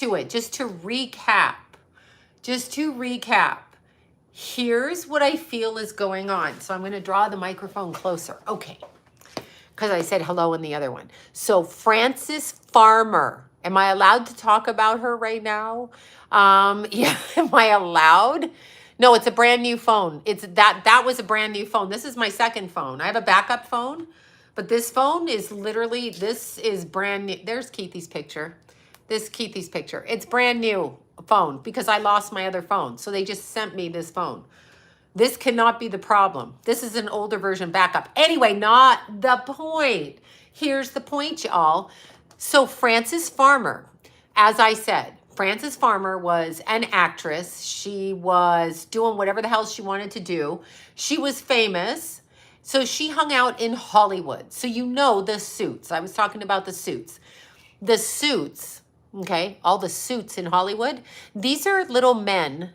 to it, just to recap. Here's what I feel is going on. So I'm going to draw the microphone closer. Okay. Because I said hello in the other one. So Frances Farmer. Am I allowed to talk about her right now? Yeah, am I allowed? No, it's a brand new phone. That was a brand new phone. This is my second phone. I have a backup phone, but this phone is literally, this is brand new. There's Keithy's picture. It's brand new phone because I lost my other phone. So they just sent me this phone. This cannot be the problem. This is an older version backup. Anyway, not the point. Here's the point, y'all. So Frances Farmer, as I said, Frances Farmer was an actress. She was doing whatever the hell she wanted to do. She was famous. So she hung out in Hollywood. So you know the suits. I was talking about the suits. The suits, okay, all the suits in Hollywood. These are little men.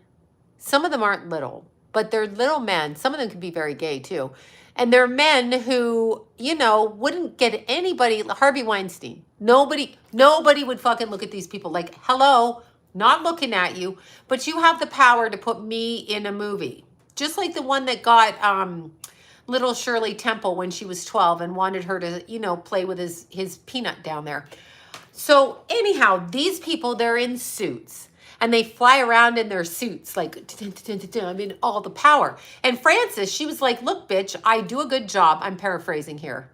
Some of them aren't little, but they're little men. Some of them can be very gay too. And they're men who, you know, wouldn't get anybody, Harvey Weinstein. Nobody would fucking look at these people like, hello, not looking at you, but you have the power to put me in a movie. Just like the one that got little Shirley Temple when she was 12 and wanted her to, you know, play with his peanut down there. So anyhow, these people, they're in suits. And they fly around in their suits, like, I mean, all the power. And Frances, she was like, look, bitch, I do a good job. I'm paraphrasing here.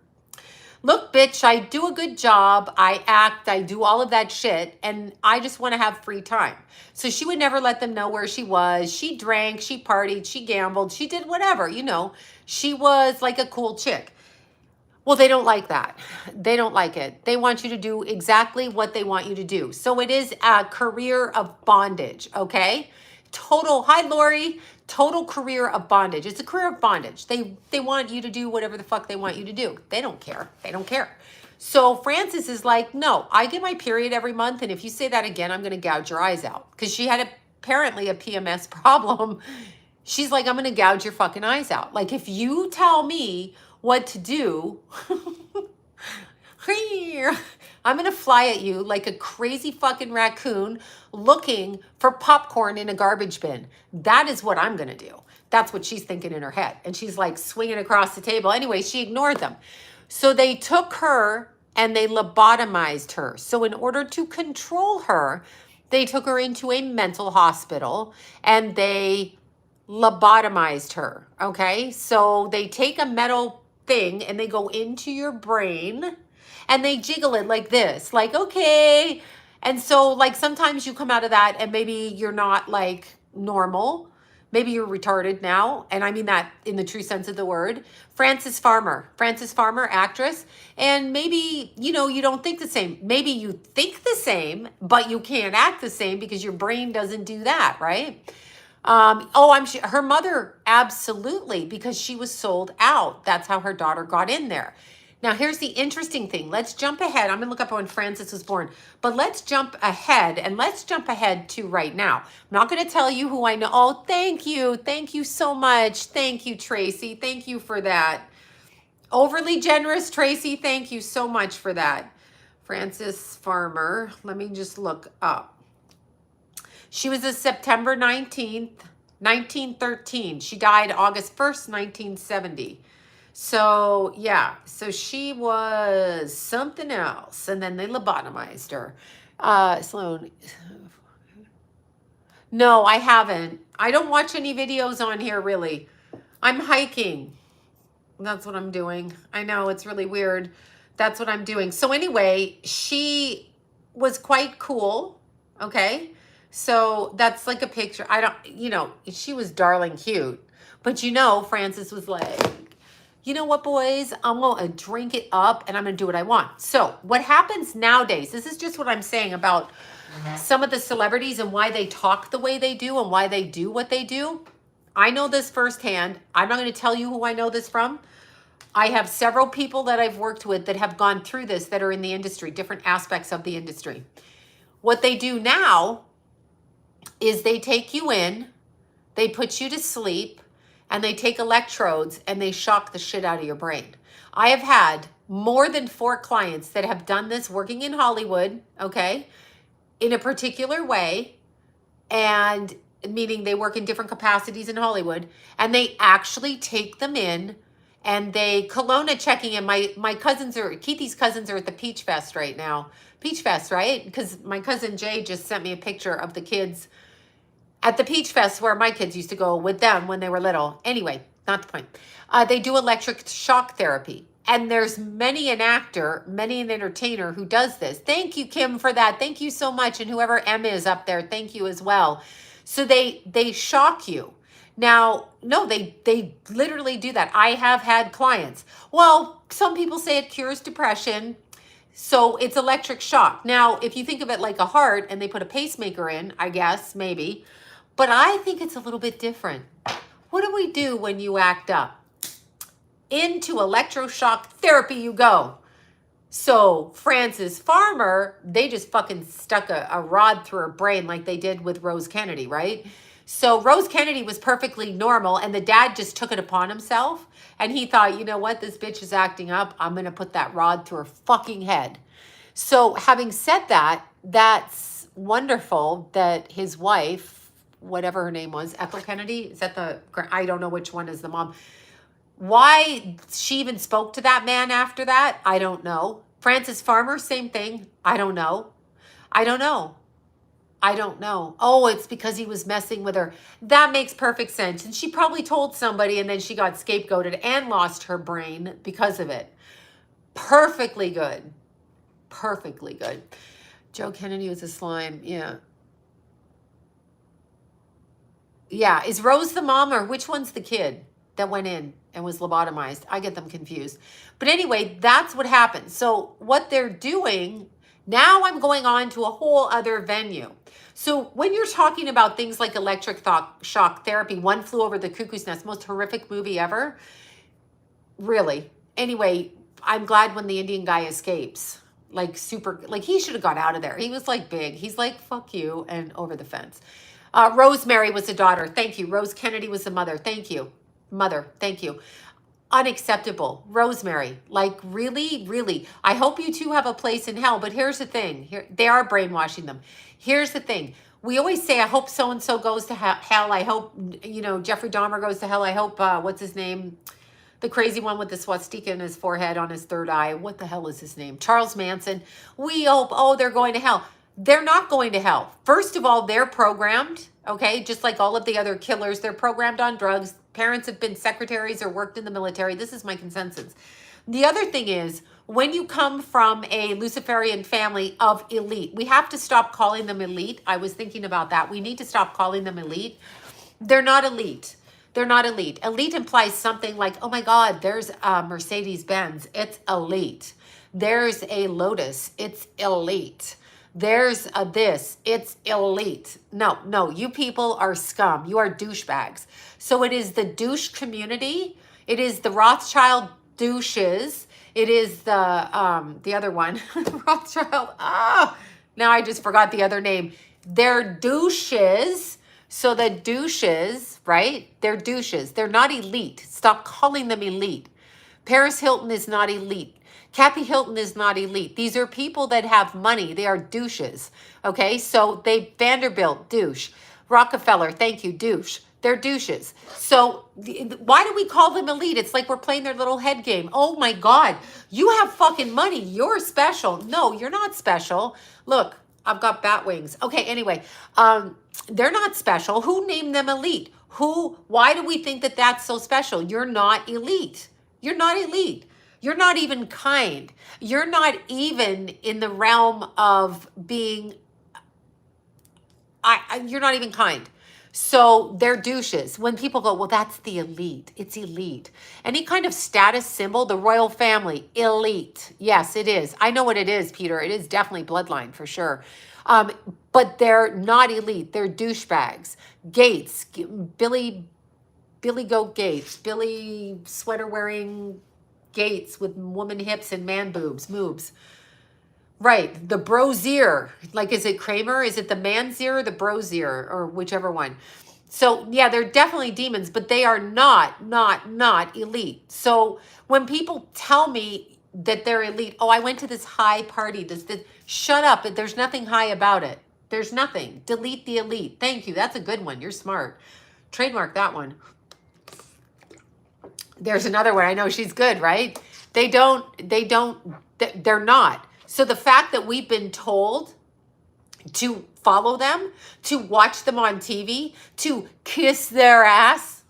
Look, bitch, I do a good job. I act, I do all of that shit. And I just want to have free time. So she would never let them know where she was. She drank, she partied, she gambled, she did whatever, you know. She was like a cool chick. Well, they don't like that. They don't like it. They want you to do exactly what they want you to do. So it is a career of bondage, okay? Hi, Lori. Total career of bondage. It's a career of bondage. They want you to do whatever the fuck they want you to do. They don't care. They don't care. So Frances is like, no, I get my period every month. And if you say that again, I'm going to gouge your eyes out. Because she had apparently a PMS problem. She's like, I'm going to gouge your fucking eyes out. Like, if you tell me what to do, I'm going to fly at you like a crazy fucking raccoon looking for popcorn in a garbage bin. That is what I'm going to do. That's what she's thinking in her head. And she's like swinging across the table. Anyway, she ignored them. So they took her and they lobotomized her. So in order to control her, they took her into a mental hospital and they lobotomized her. Okay. So they take a metal thing and they go into your brain and they jiggle it like this, like, okay. And so like sometimes you come out of that and maybe you're not like normal. Maybe you're retarded now. And I mean that in the true sense of the word. Frances Farmer, actress. And maybe, you know, you don't think the same. Maybe you think the same, but you can't act the same because your brain doesn't do that, right? I'm sure her mother, absolutely, because she was sold out. That's how her daughter got in there. Now, here's the interesting thing. Let's jump ahead. I'm going to look up when Frances was born, but let's jump ahead and let's jump ahead to right now. I'm not going to tell you who I know. Oh, thank you. Thank you so much. Thank you, Tracy. Thank you for that. Overly generous, Tracy. Thank you so much for that. Frances Farmer. Let me just look up. She was a September 19th, 1913. She died August 1st, 1970. So, yeah. So she was something else. And then they lobotomized her. Sloan. No, I haven't. I don't watch any videos on here, really. I'm hiking. That's what I'm doing. I know, it's really weird. That's what I'm doing. So anyway, she was quite cool. Okay. So that's like a picture. She was darling cute. But you know, Frances was like, you know what, boys? I'm going to drink it up and I'm going to do what I want. So what happens nowadays, this is just what I'm saying about some of the celebrities and why they talk the way they do and why they do what they do. I know this firsthand. I'm not going to tell you who I know this from. I have several people that I've worked with that have gone through this that are in the industry, different aspects of the industry. What they do now is they take you in, they put you to sleep, and they take electrodes and they shock the shit out of your brain. I have had more than 4 clients that have done this working in Hollywood, okay? in a particular way, and meaning they work in different capacities in Hollywood, and they actually take them in and they Kelowna checking in. My cousins are, Keithy's cousins are at the Peach Fest right now. Peach Fest, right? Because my cousin Jay just sent me a picture of the kids at the Peach Fest where my kids used to go with them when they were little. Anyway, not the point. They do electric shock therapy. And there's many an actor, many an entertainer who does this. Thank you, Kim, for that. Thank you so much. And whoever M is up there, thank you as well. So they shock you. Now, no, they literally do that. I have had clients. Well, some people say it cures depression. So it's electric shock. Now, if you think of it like a heart and they put a pacemaker in, I guess, maybe. But I think it's a little bit different. What do we do when you act up? Into electroshock therapy you go. So Frances Farmer, they just fucking stuck a rod through her brain like they did with Rose Kennedy, right? So Rose Kennedy was perfectly normal, and the dad just took it upon himself. And he thought, you know what? This bitch is acting up. I'm going to put that rod through her fucking head. So having said that, that's wonderful that his wife, whatever her name was, Ethel Kennedy, is that the, I don't know which one is the mom. Why she even spoke to that man after that, I don't know. Frances Farmer, same thing. I don't know. I don't know. I don't know. Oh, it's because he was messing with her. That makes perfect sense. And she probably told somebody and then she got scapegoated and lost her brain because of it. Perfectly good. Perfectly good. Joe Kennedy was a slime. Yeah. Yeah. Is Rose the mom or which one's the kid that went in and was lobotomized? I get them confused. But anyway, that's what happened. So what they're doing, now I'm going on to a whole other venue. So when you're talking about things like electric shock therapy, One Flew Over the Cuckoo's Nest, most horrific movie ever. Really. Anyway, I'm glad when the Indian guy escapes. Like super, like he should have got out of there. He was like big. He's like, fuck you, and over the fence. Rosemary was the daughter. Thank you. Rose Kennedy was the mother. Thank you. Mother. Thank you. Unacceptable. Rosemary. Like really, really. I hope you two have a place in hell. But here's the thing. Here, they are brainwashing them. Here's the thing. We always say, I hope so-and-so goes to hell. I hope, you know, Jeffrey Dahmer goes to hell. I hope, what's his name? The crazy one with the swastika in his forehead on his third eye. What the hell is his name? Charles Manson. We hope, oh, they're going to hell. They're not going to hell. First of all, they're programmed, okay? Just like all of the other killers, they're programmed on drugs. Parents have been secretaries or worked in the military. This is my consensus. The other thing is, when you come from a Luciferian family of elite, we have to stop calling them elite. I was thinking about that. We need to stop calling them elite. They're not elite. They're not elite. Elite implies something like, oh my God, there's a Mercedes-Benz. It's elite. There's a Lotus. It's elite. There's a this. It's elite. No, you people are scum. You are douchebags. So it is the douche community. It is the Rothschild douches. It is the other one. Rothschild. Now I just forgot the other name. They're douches. So the douches, right? They're douches. They're not elite. Stop calling them elite. Paris Hilton is not elite. Kathy Hilton is not elite. These are people that have money. They are douches. Okay, so Vanderbilt, douche. Rockefeller, thank you, douche. They're douches. So why do we call them elite? It's like we're playing their little head game. Oh my God, you have fucking money. You're special. No, you're not special. Look, I've got bat wings. Okay, anyway, they're not special. Who named them elite? Why do we think that that's so special? You're not elite. You're not elite. You're not even kind. You're not even in the realm of being, you're not even kind. So they're douches. When people go, well, that's the elite. It's elite. Any kind of status symbol, the royal family, elite. Yes, it is. I know what it is, Peter. It is definitely bloodline for sure. But they're not elite. They're douchebags. Gates, Billy Goat Gates, Billy sweater wearing Gates with woman hips and man moobs. Right, the brosier. Like, is it Kramer? Is it the man's ear or the brosier or whichever one? So, yeah, they're definitely demons, but they are not elite. So when people tell me that they're elite, oh, I went to this high party, this shut up. There's nothing high about it. There's nothing. Delete the elite. Thank you. That's a good one. You're smart. Trademark that one. There's another one. I know she's good, right? They're not. So the fact that we've been told to follow them, to watch them on TV, to kiss their ass.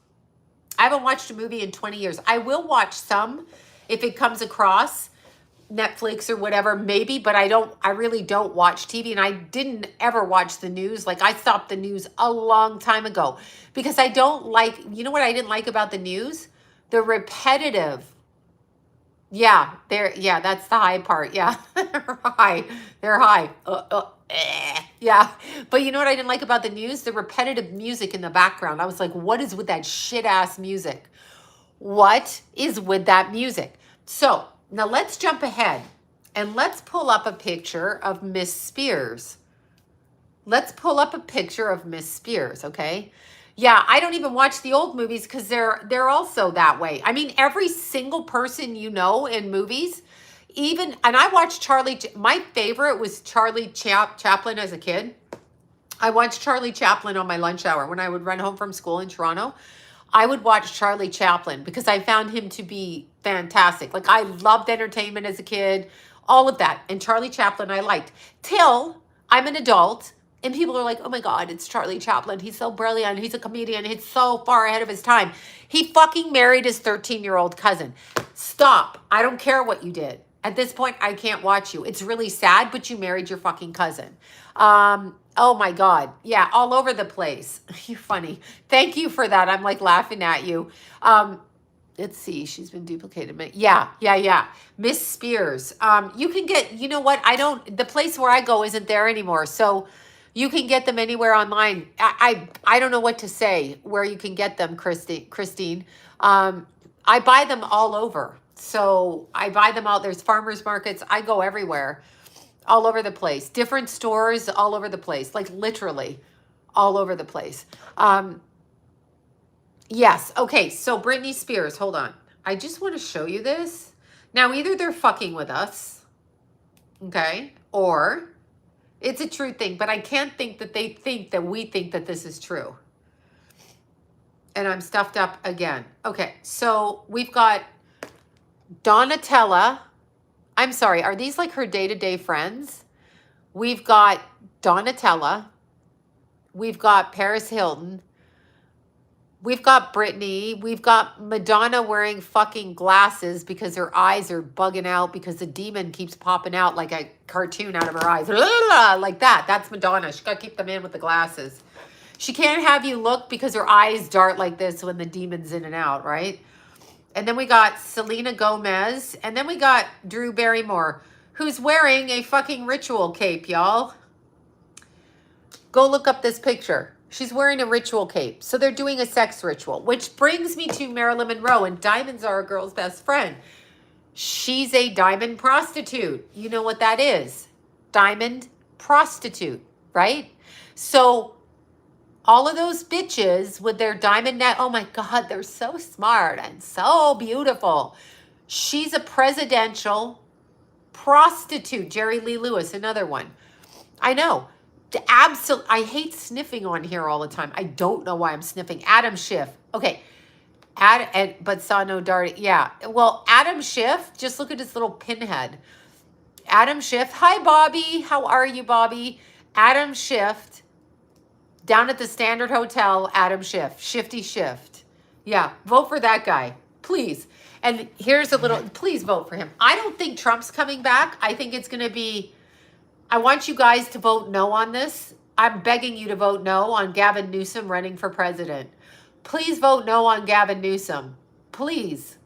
I haven't watched a movie in 20 years. I will watch some if it comes across Netflix or whatever, maybe, but I really don't watch TV, and I didn't ever watch the news. Like, I stopped the news a long time ago because I don't like, you know what I didn't like about the news? The repetitive. Yeah, that's the high part. Yeah, they're high. They're high. Yeah, but you know what I didn't like about the news? The repetitive music in the background. I was like, what is with that shit ass music? What is with that music? So now let's jump ahead and let's pull up a picture of Miss Spears. Let's pull up a picture of Miss Spears, okay? Yeah, I don't even watch the old movies because they're also that way. I mean, every single person you know in movies, even, and I watched my favorite was Charlie Chaplin as a kid. I watched Charlie Chaplin on my lunch hour when I would run home from school in Toronto. I would watch Charlie Chaplin because I found him to be fantastic. Like, I loved entertainment as a kid, all of that. And Charlie Chaplin I liked. Till I'm an adult and people are like, oh my God, it's Charlie Chaplin. He's so brilliant. He's a comedian. He's so far ahead of his time. He fucking married his 13-year-old cousin. Stop. I don't care what you did. At this point, I can't watch you. It's really sad, but you married your fucking cousin. Oh my God. Yeah, all over the place. You're funny. Thank you for that. I'm like laughing at you. Let's see. She's been duplicated. Yeah. Miss Spears. You can get, you know what? The place where I go isn't there anymore. So you can get them anywhere online. I don't know what to say where you can get them, Christine. I buy them all over. So I buy them out. There's farmers markets. I go everywhere. All over the place. Different stores all over the place. Like, literally all over the place. Yes. Okay. So Britney Spears, hold on. I just want to show you this. Now, either they're fucking with us, okay, or it's a true thing, but I can't think that they think that we think that this is true. And I'm stuffed up again. Okay. So we've got Donatella. I'm sorry, are these like her day-to-day friends? We've got Donatella. We've got Paris Hilton. We've got Britney. We've got Madonna wearing fucking glasses because her eyes are bugging out because the demon keeps popping out like a cartoon out of her eyes. Like that. That's Madonna. She got to keep them in with the glasses. She can't have you look because her eyes dart like this when the demon's in and out, right? And then we got Selena Gomez. And then we got Drew Barrymore, who's wearing a fucking ritual cape, y'all. Go look up this picture. She's wearing a ritual cape. So they're doing a sex ritual, which brings me to Marilyn Monroe. And diamonds are a girl's best friend. She's a diamond prostitute. You know what that is? Diamond prostitute, right? So all of those bitches with their diamond net, oh my God, they're so smart and so beautiful. She's a presidential prostitute. Jerry Lee Lewis, another one. I know. I hate sniffing on here all the time. I don't know why I'm sniffing. Adam Schiff. Okay. But saw no dart. Yeah. Well, Adam Schiff, just look at his little pinhead. Adam Schiff. Hi, Bobby. How are you, Bobby? Adam Schiff. Down at the Standard Hotel, Adam Schiff. Shifty Shift. Yeah, vote for that guy, please. And here's a little, please vote for him. I don't think Trump's coming back. I think it's going to be, I want you guys to vote no on this. I'm begging you to vote no on Gavin Newsom running for president. Please vote no on Gavin Newsom. Please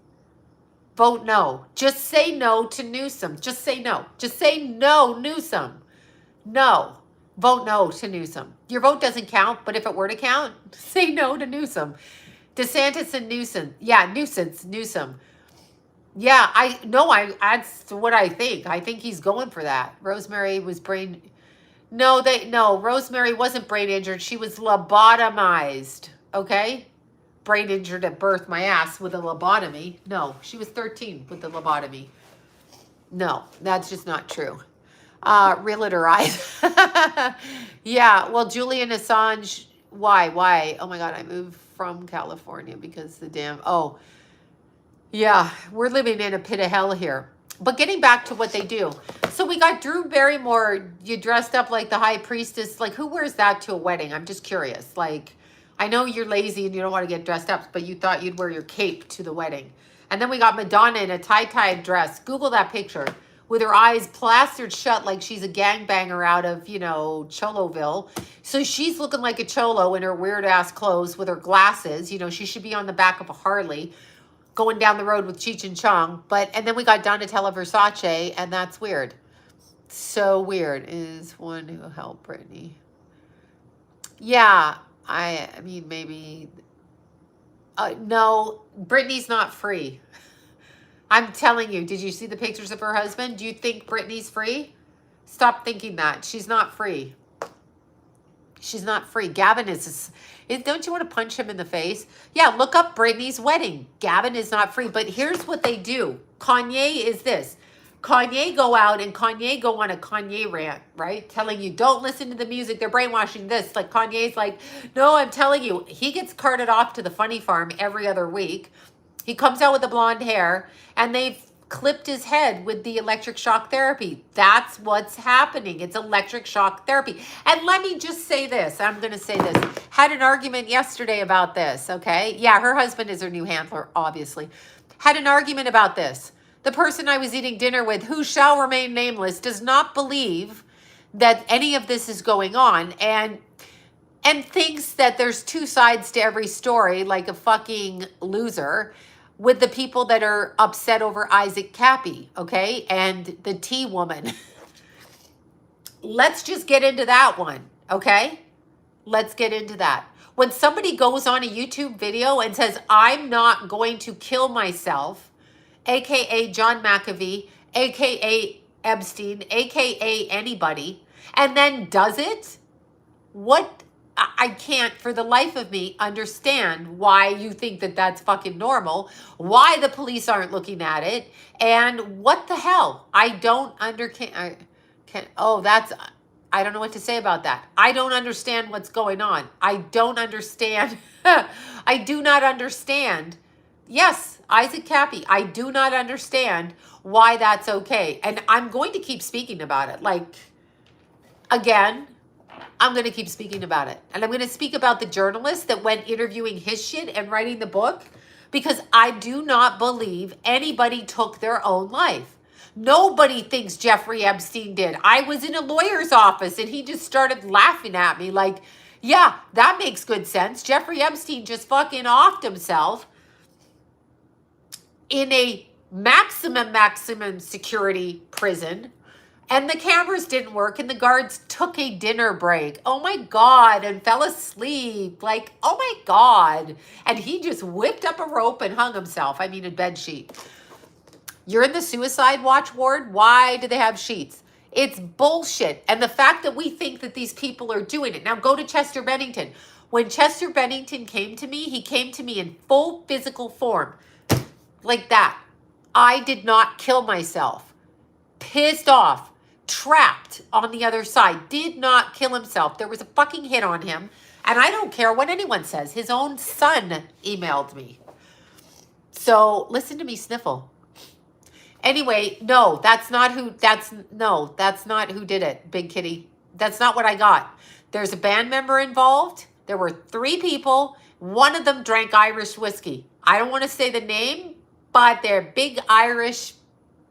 vote no. Just say no to Newsom. Just say no. Just say no, Newsom. No. Vote no to Newsom. Your vote doesn't count, but if it were to count, say no to Newsom. DeSantis and Newsom. Yeah, Newsom. Yeah, that's what I think. I think he's going for that. Rosemary was Rosemary wasn't brain injured. She was lobotomized. Okay? Brain injured at birth, my ass, with a lobotomy. No, she was 13 with the lobotomy. No, that's just not true. Realtor eyes. Yeah, well, Julian Assange, why? Oh my God, I moved from California because the damn, oh, yeah, we're living in a pit of hell here. But getting back to what they do. So we got Drew Barrymore, you dressed up like the high priestess. Like, who wears that to a wedding? I'm just curious. Like, I know you're lazy and you don't want to get dressed up, but you thought you'd wear your cape to the wedding. And then we got Madonna in a tie-dyed dress. Google that picture. With her eyes plastered shut like she's a gangbanger out of, you know, Choloville. So she's looking like a cholo in her weird-ass clothes with her glasses. You know, she should be on the back of a Harley going down the road with Cheech and Chong. And then we got Donatella Versace, and that's weird. So weird. Is one who helped Britney. Yeah, I mean, maybe... no, Britney's not free. I'm telling you, did you see the pictures of her husband? Do you think Britney's free? Stop thinking that. She's not free. She's not free. Gavin is, don't you want to punch him in the face? Yeah, look up Britney's wedding. Gavin is not free. But here's what they do. Kanye is this. Kanye go out and Kanye go on a Kanye rant, right? Telling you, don't listen to the music. They're brainwashing this. Like, Kanye's like, no, I'm telling you. He gets carted off to the funny farm every other week. He comes out with the blonde hair, and they've clipped his head with the electric shock therapy. That's what's happening. It's electric shock therapy. And let me just say this. I'm going to say this. Had an argument yesterday about this, okay? Yeah, her husband is her new handler, obviously. Had an argument about this. The person I was eating dinner with, who shall remain nameless, does not believe that any of this is going on, and thinks that there's two sides to every story, like a fucking loser, with the people that are upset over Isaac Cappy, okay? And the tea woman. Let's just get into that one, okay? Let's get into that. When somebody goes on a YouTube video and says, I'm not going to kill myself, AKA John McAfee, AKA Epstein, AKA anybody, and then does it, what? I can't for the life of me understand why you think that that's fucking normal, why the police aren't looking at it, and what the hell? I don't understand. I don't know what to say about that. I don't understand what's going on. I don't understand. I do not understand. Yes, Isaac Cappy, I do not understand why that's okay. And I'm going to keep speaking about it. Like, again, I'm going to keep speaking about it. And I'm going to speak about the journalist that went interviewing his shit and writing the book, because I do not believe anybody took their own life. Nobody thinks Jeffrey Epstein did. I was in a lawyer's office and he just started laughing at me like, yeah, that makes good sense. Jeffrey Epstein just fucking offed himself in a maximum security prison. And the cameras didn't work, and the guards took a dinner break. Oh my God, and fell asleep. Like, oh my God. And he just whipped up a rope and hung himself. I mean, a bed sheet. You're in the suicide watch ward. Why do they have sheets? It's bullshit. And the fact that we think that these people are doing it. Now go to Chester Bennington. When Chester Bennington came to me, he came to me in full physical form. Like that. I did not kill myself. Pissed off. Trapped on the other side, did not kill himself. There was a fucking hit on him, and I don't care what anyone says. His own son emailed me. So listen to me sniffle. Anyway, no, that's not who did it, Big Kitty. That's not what I got. There's a band member involved. There were 3 people. One of them drank Irish whiskey. I don't want to say the name, but they're big Irish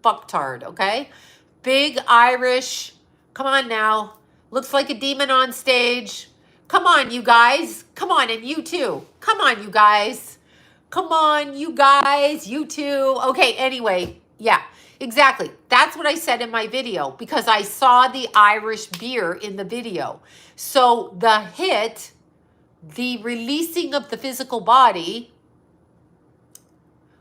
fucktard, okay? Big Irish, come on now. Looks like a demon on stage. Come on, you guys. Come on, and you too. Come on, you guys. Come on, you guys. You too. Okay, anyway, yeah, exactly. That's what I said in my video, because I saw the Irish beer in the video. So the hit, the releasing of the physical body,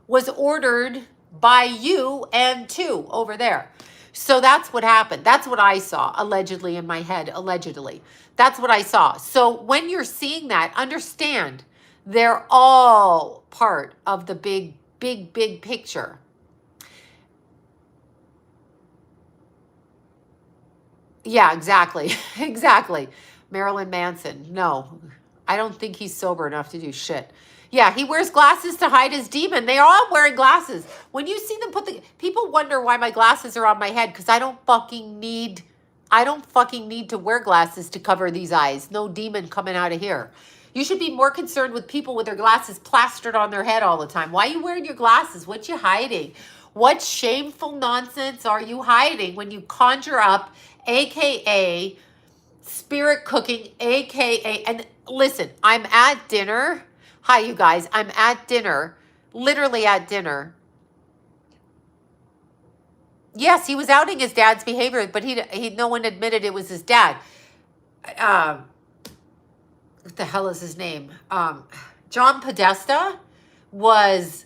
was ordered by you and 2 over there. So that's what happened. That's what I saw, allegedly, in my head, allegedly. That's what I saw. So when you're seeing that, understand they're all part of the big picture. Yeah, exactly. Exactly. Marilyn Manson. No, I don't think he's sober enough to do shit. Yeah, he wears glasses to hide his demon. They are all wearing glasses. When you see them put the people wonder why my glasses are on my head because I don't fucking need to wear glasses to cover these eyes. No demon coming out of here. You should be more concerned with people with their glasses plastered on their head all the time. Why are you wearing your glasses? What you hiding? What shameful nonsense are you hiding when you conjure up, AKA spirit cooking, AKA, and listen, I'm at dinner. Hi, you guys. I'm at dinner, literally at dinner. Yes, he was outing his dad's behavior, but no one admitted it was his dad. Um, what the hell is his name? John Podesta was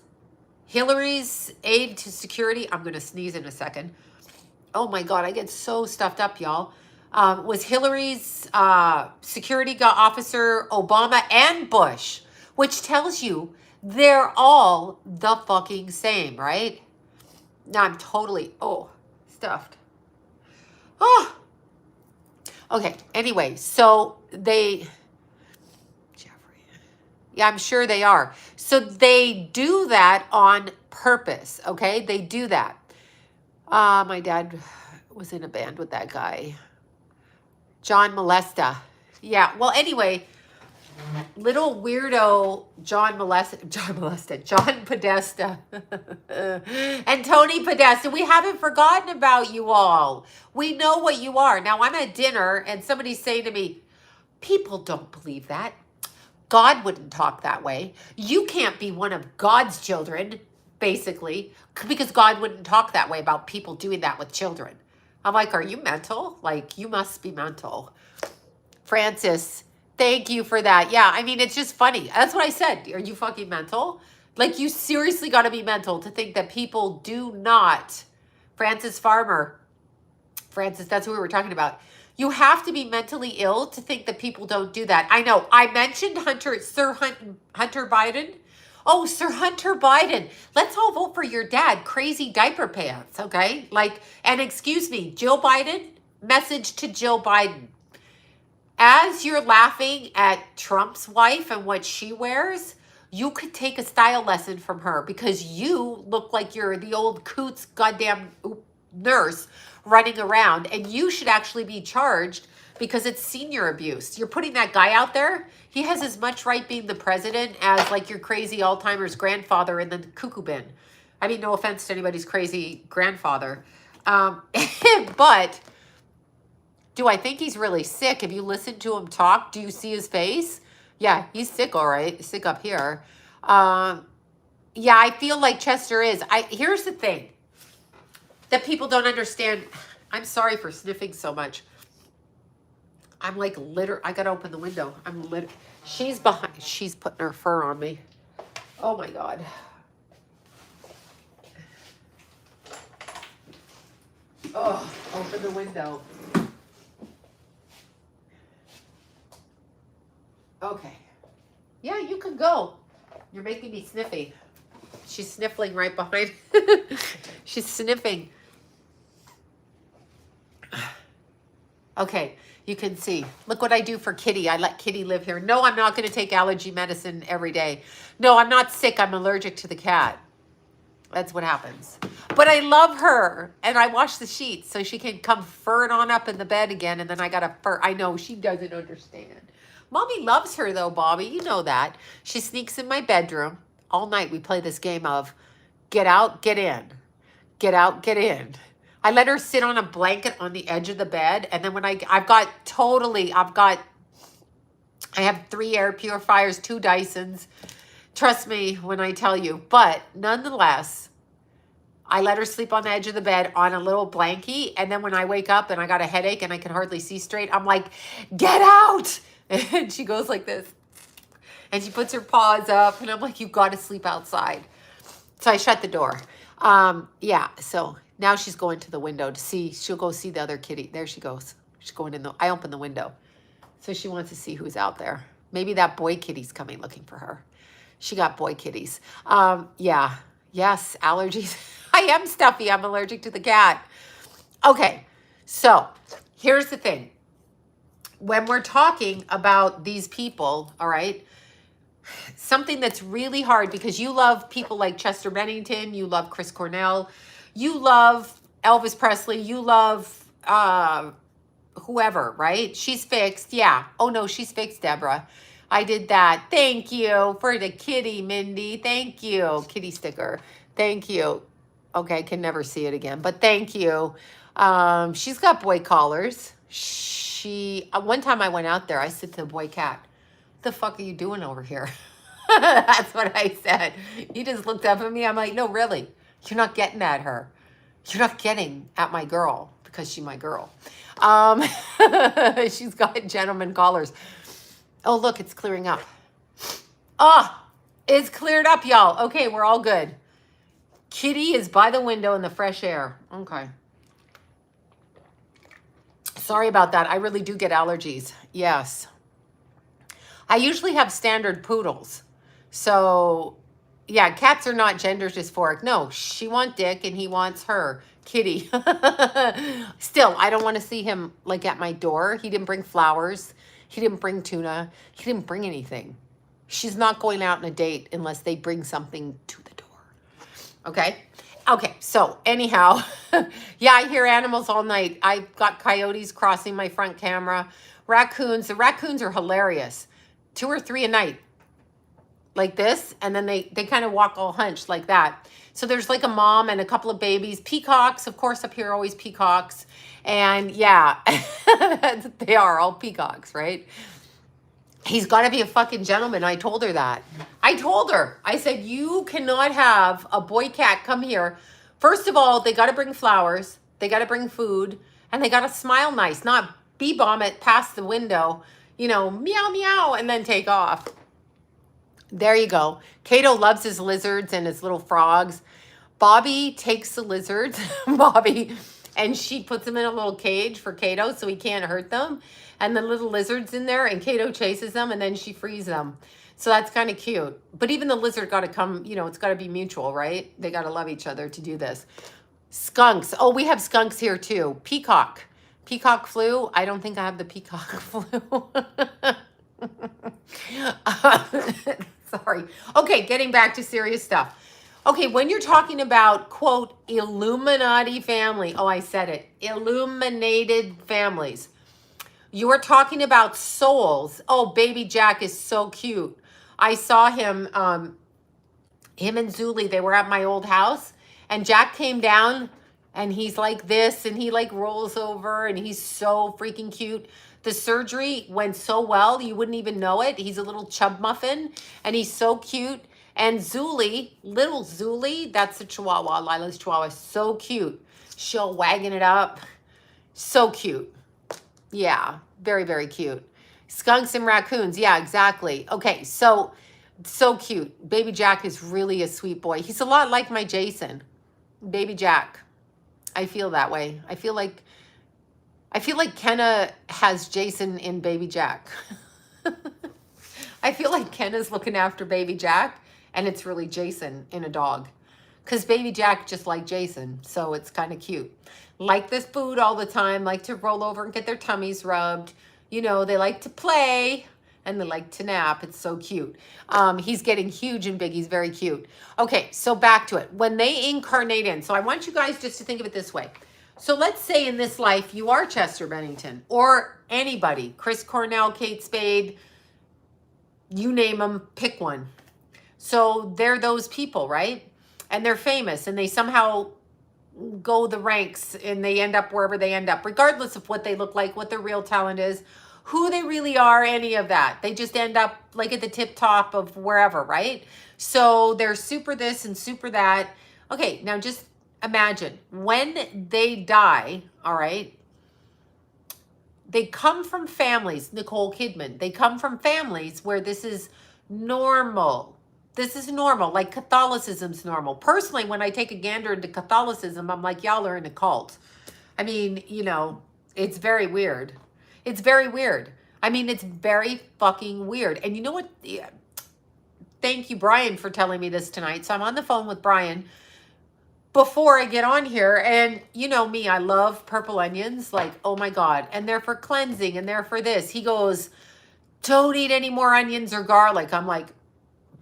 Hillary's aide to security. I'm going to sneeze in a second. Oh my God, I get so stuffed up, y'all. Was Hillary's security officer, Obama and Bush, which tells you they're all the fucking same, right? Now I'm totally, stuffed. Oh, okay. Anyway, so Jeffrey. Yeah, I'm sure they are. So they do that on purpose, okay? They do that. My dad was in a band with that guy. John Molesta. Yeah, well, anyway, little weirdo John Podesta. And Tony Podesta. We haven't forgotten about you all. We know what you are. Now, I'm at dinner and somebody's saying to me, people don't believe that. God wouldn't talk that way. You can't be one of God's children, basically, because God wouldn't talk that way about people doing that with children. I'm like, are you mental? Like, you must be mental. Francis, thank you for that. Yeah, I mean, it's just funny. That's what I said. Are you fucking mental? Like, you seriously got to be mental to think that people do not. Francis Farmer. Francis, that's what we were talking about. You have to be mentally ill to think that people don't do that. I know. I mentioned Sir Hunter Biden. Oh, Sir Hunter Biden. Let's all vote for your dad, crazy diaper pants, okay? Like, and excuse me, Jill Biden, message to Jill Biden. As you're laughing at Trump's wife and what she wears, you could take a style lesson from her because you look like you're the old Coots goddamn nurse running around, and you should actually be charged because it's senior abuse. You're putting that guy out there. He has as much right being the president as like your crazy Alzheimer's grandfather in the cuckoo bin. I mean, no offense to anybody's crazy grandfather. But do I think he's really sick? If you listen to him talk, do you see his face? Yeah, he's sick, all right. Sick up here. Yeah, I feel like Chester is. Here's the thing that people don't understand. I'm sorry for sniffing so much. I'm like I gotta open the window. She's behind. She's putting her fur on me. Oh my God. Oh, open the window. Okay. Yeah, you can go. You're making me sniffy. She's sniffling right behind. She's sniffing. Okay, you can see. Look what I do for Kitty. I let Kitty live here. No, I'm not going to take allergy medicine every day. No, I'm not sick. I'm allergic to the cat. That's what happens. But I love her. And I wash the sheets so she can come furring on up in the bed again. And then I got to fur. I know, she doesn't understand. Mommy loves her though, Bobby. You know that. She sneaks in my bedroom. All night we play this game of get out, get in. Get out, get in. I let her sit on a blanket on the edge of the bed. And then when I have 3 air purifiers, 2 Dysons. Trust me when I tell you. But nonetheless, I let her sleep on the edge of the bed on a little blankie. And then when I wake up and I got a headache and I can hardly see straight, I'm like, get out. And she goes like this. And she puts her paws up. And I'm like, you've got to sleep outside. So I shut the door. Yeah, so now she's going to the window to see. She'll go see the other kitty. There she goes. She's going in I open the window. So she wants to see who's out there. Maybe that boy kitty's coming looking for her. She got boy kitties. Yeah. Yes, allergies. I am stuffy. I'm allergic to the cat. Okay. So Here's the thing. When we're talking about these people, all right, something that's really hard, because you love people like Chester Bennington, you love Chris Cornell, you love Elvis Presley, you love whoever, right? She's fixed. Yeah. Oh no, she's fixed, Deborah. I did that. Thank you for the kitty, Mindy. Thank you. Kitty sticker. Thank you. Okay, I can never see it again, but thank you. She's got boy collars. She one time I went out there, I said to the boy cat, "The fuck are you doing over here?" That's what I said. He just looked up at me. I'm like, "No, really. You're not getting at her. You're not getting at my girl because she's my girl." She's got gentleman collars. Oh, look, it's clearing up. Ah, it's cleared up, y'all. Okay, we're all good. Kitty is by the window in the fresh air. Okay. Sorry about that. I really do get allergies. Yes. I usually have standard poodles. So, yeah, cats are not gender dysphoric. No, she wants Dick and he wants her. Kitty. Still, I don't want to see him like at my door. He didn't bring flowers. He didn't bring tuna. He didn't bring anything. She's not going out on a date unless they bring something to the door. Okay? Okay, so anyhow, yeah, I hear animals all night. I've got coyotes crossing my front camera. Raccoons. The raccoons are hilarious. 2 or 3 a night. Like this, and then they kind of walk all hunched like that. So there's like a mom and a couple of babies. Peacocks, of course, up here, always peacocks. And yeah, they are all peacocks, right? He's got to be a fucking gentleman. I told her that. I told her. I said, you cannot have a boy cat come here. First of all, they got to bring flowers. They got to bring food. And they got to smile nice, not bee-bomb it past the window, you know, meow, meow, and then take off. There you go. Cato loves his lizards and his little frogs. Bobby takes the lizards, Bobby, and she puts them in a little cage for Cato so he can't hurt them. And the little lizard's in there and Cato chases them and then she frees them. So that's kind of cute. But even the lizard got to come, you know, it's got to be mutual, right? They got to love each other to do this. Skunks. Oh, we have skunks here too. Peacock. Peacock flu. I don't think I have the peacock flu. Sorry. Okay, getting back to serious stuff. Okay, when you're talking about, quote, Illuminati family. Oh, I said it. Illuminated families. You are talking about souls. Oh, baby Jack is so cute. I saw him, him and Zuli, they were at my old house. And Jack came down and he's like this and he like rolls over and he's so freaking cute. The surgery went so well, you wouldn't even know it. He's a little chub muffin, and he's so cute. And Zuli, little Zuli, that's the Chihuahua, Lila's Chihuahua, so cute. She'll wagging it up. So cute. Yeah, very, very cute. Skunks and raccoons. Yeah, exactly. Okay, so cute. Baby Jack is really a sweet boy. He's a lot like my Jason. Baby Jack. I feel that way. I feel like Kenna has Jason in Baby Jack. I feel like Kenna's looking after Baby Jack, and it's really Jason in a dog. Because Baby Jack just like Jason, so it's kind of cute. Like this food all the time, like to roll over and get their tummies rubbed. You know, they like to play, and they like to nap. It's so cute. He's getting huge and big. He's very cute. Okay, so back to it. When they incarnate in, so I want you guys just to think of it this way. So let's say in this life you are Chester Bennington or anybody, Chris Cornell, Kate Spade, you name them, pick one. So they're those people, right? And they're famous and they somehow go the ranks and they end up wherever they end up, regardless of what they look like, what their real talent is, who they really are, any of that. They just end up like at the tip top of wherever, right? So they're super this and super that. Okay, now just imagine when they die, all right, they come from families, Nicole Kidman, they come from families where this is normal. This is normal, like Catholicism's normal. Personally, when I take a gander into Catholicism, I'm like, y'all are in a cult. I mean, you know, it's very weird. It's very weird. I mean, it's very fucking weird. And you know what? Thank you, Brian, for telling me this tonight. So I'm on the phone with Brian. before I get on here, and you know me, I love purple onions, like, oh my God, and they're for cleansing and they're for this. He goes, don't eat any more onions or garlic. I'm like,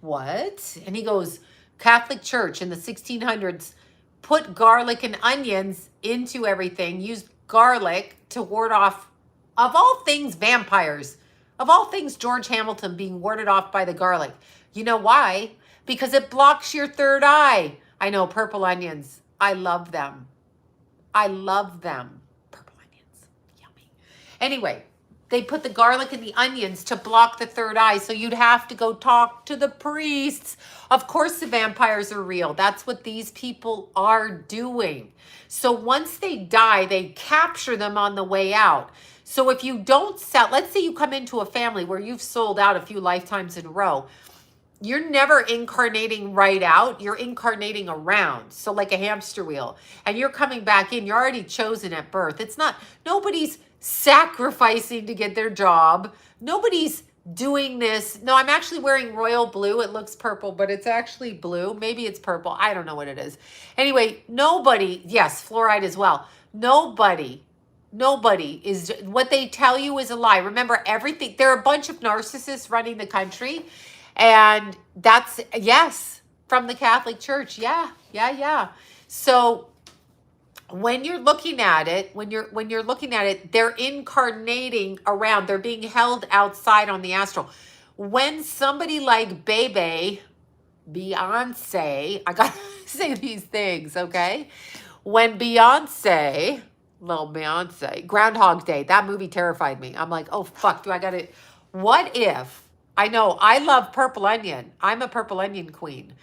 what? And he goes, Catholic Church in the 1600s put garlic and onions into everything, used garlic to ward off, of all things, vampires. Of all things, George Hamilton being warded off by the garlic. You know why? Because it blocks your third eye. I know, purple onions. I love them. I love them. Purple onions. Yummy. Anyway, they put the garlic and the onions to block the third eye, so you'd have to go talk to the priests. Of course the vampires are real. That's what these people are doing. So once they die, they capture them on the way out. So if you don't sell, let's say you come into a family where you've sold out a few lifetimes in a row, you're never incarnating right out. You're incarnating around. So like a hamster wheel. And you're coming back in. You're already chosen at birth. It's not, nobody's sacrificing to get their job. Nobody's doing this. No, I'm actually wearing royal blue. It looks purple, but it's actually blue. Maybe it's purple. I don't know what it is. Anyway, nobody, yes, fluoride as well. Nobody is, what they tell you is a lie. Remember, everything, there are a bunch of narcissists running the country. And that's, yes, from the Catholic Church. Yeah. So when you're looking at it, when you're looking at it, they're incarnating around. They're being held outside on the astral. When somebody like Beyonce, I gotta say these things, okay? When Beyonce, little Beyonce, Groundhog Day, that movie terrified me. I'm like, oh fuck, what if, I know, I love purple onion. I'm a purple onion queen.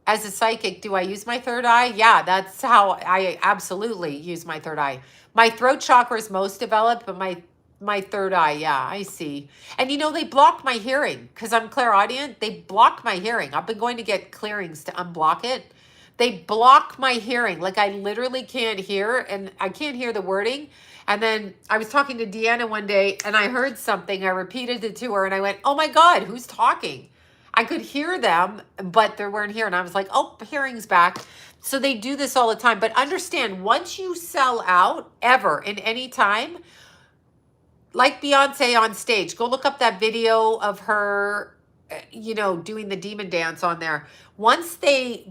As a psychic, do I use my third eye? Yeah, that's how I absolutely use my third eye. My throat chakra is most developed, but my third eye, yeah, I see. And you know, they blocked my hearing because I'm clairaudient. They blocked my hearing. I've been going to get clearings to unblock it. They block my hearing. Like, I literally can't hear, and I can't hear the wording. And then I was talking to Deanna one day and I heard something. I repeated it to her and I went, oh my God, who's talking? I could hear them, but they weren't here. And I was like, oh, hearing's back. So they do this all the time. But understand, once you sell out ever in any time, like Beyonce on stage, go look up that video of her, you know, doing the demon dance on there. Once they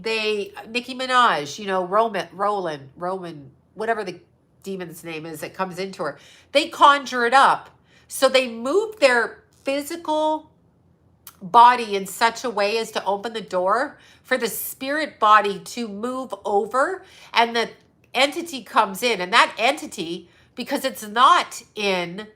Nicki Minaj, you know, Roman, whatever the demon's name is that comes into her, they conjure it up. So they move their physical body in such a way as to open the door for the spirit body to move over, and the entity comes in. And that entity, because it's not in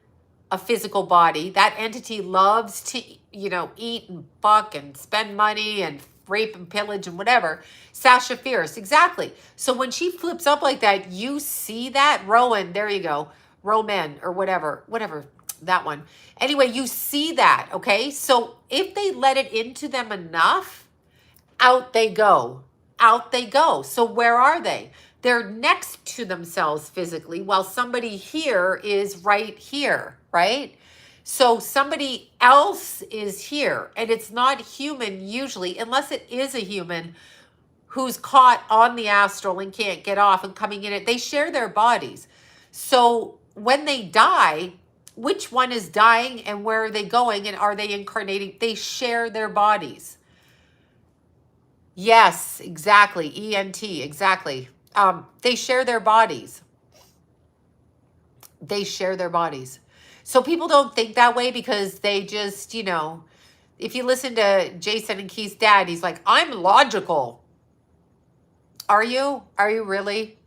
a physical body, that entity loves to, you know, eat and fuck and spend money and rape and pillage and whatever. Sasha Fierce, exactly. So when she flips up like that, you see that. Rowan, there you go. Roman or whatever, that one. Anyway, you see that, okay? So if they let it into them enough, out they go. Out they go. So where are they? They're next to themselves physically, while somebody here is right here, right? So somebody else is here, and it's not human usually, unless it is a human who's caught on the astral and can't get off and coming in it. They share their bodies. So when they die, which one is dying and where are they going and are they incarnating? They share their bodies. Yes, exactly. ENT, exactly. They share their bodies. They share their bodies. So people don't think that way because they just, you know, if you listen to Jason and Keith's dad, he's like, I'm logical. Are you? Are you really?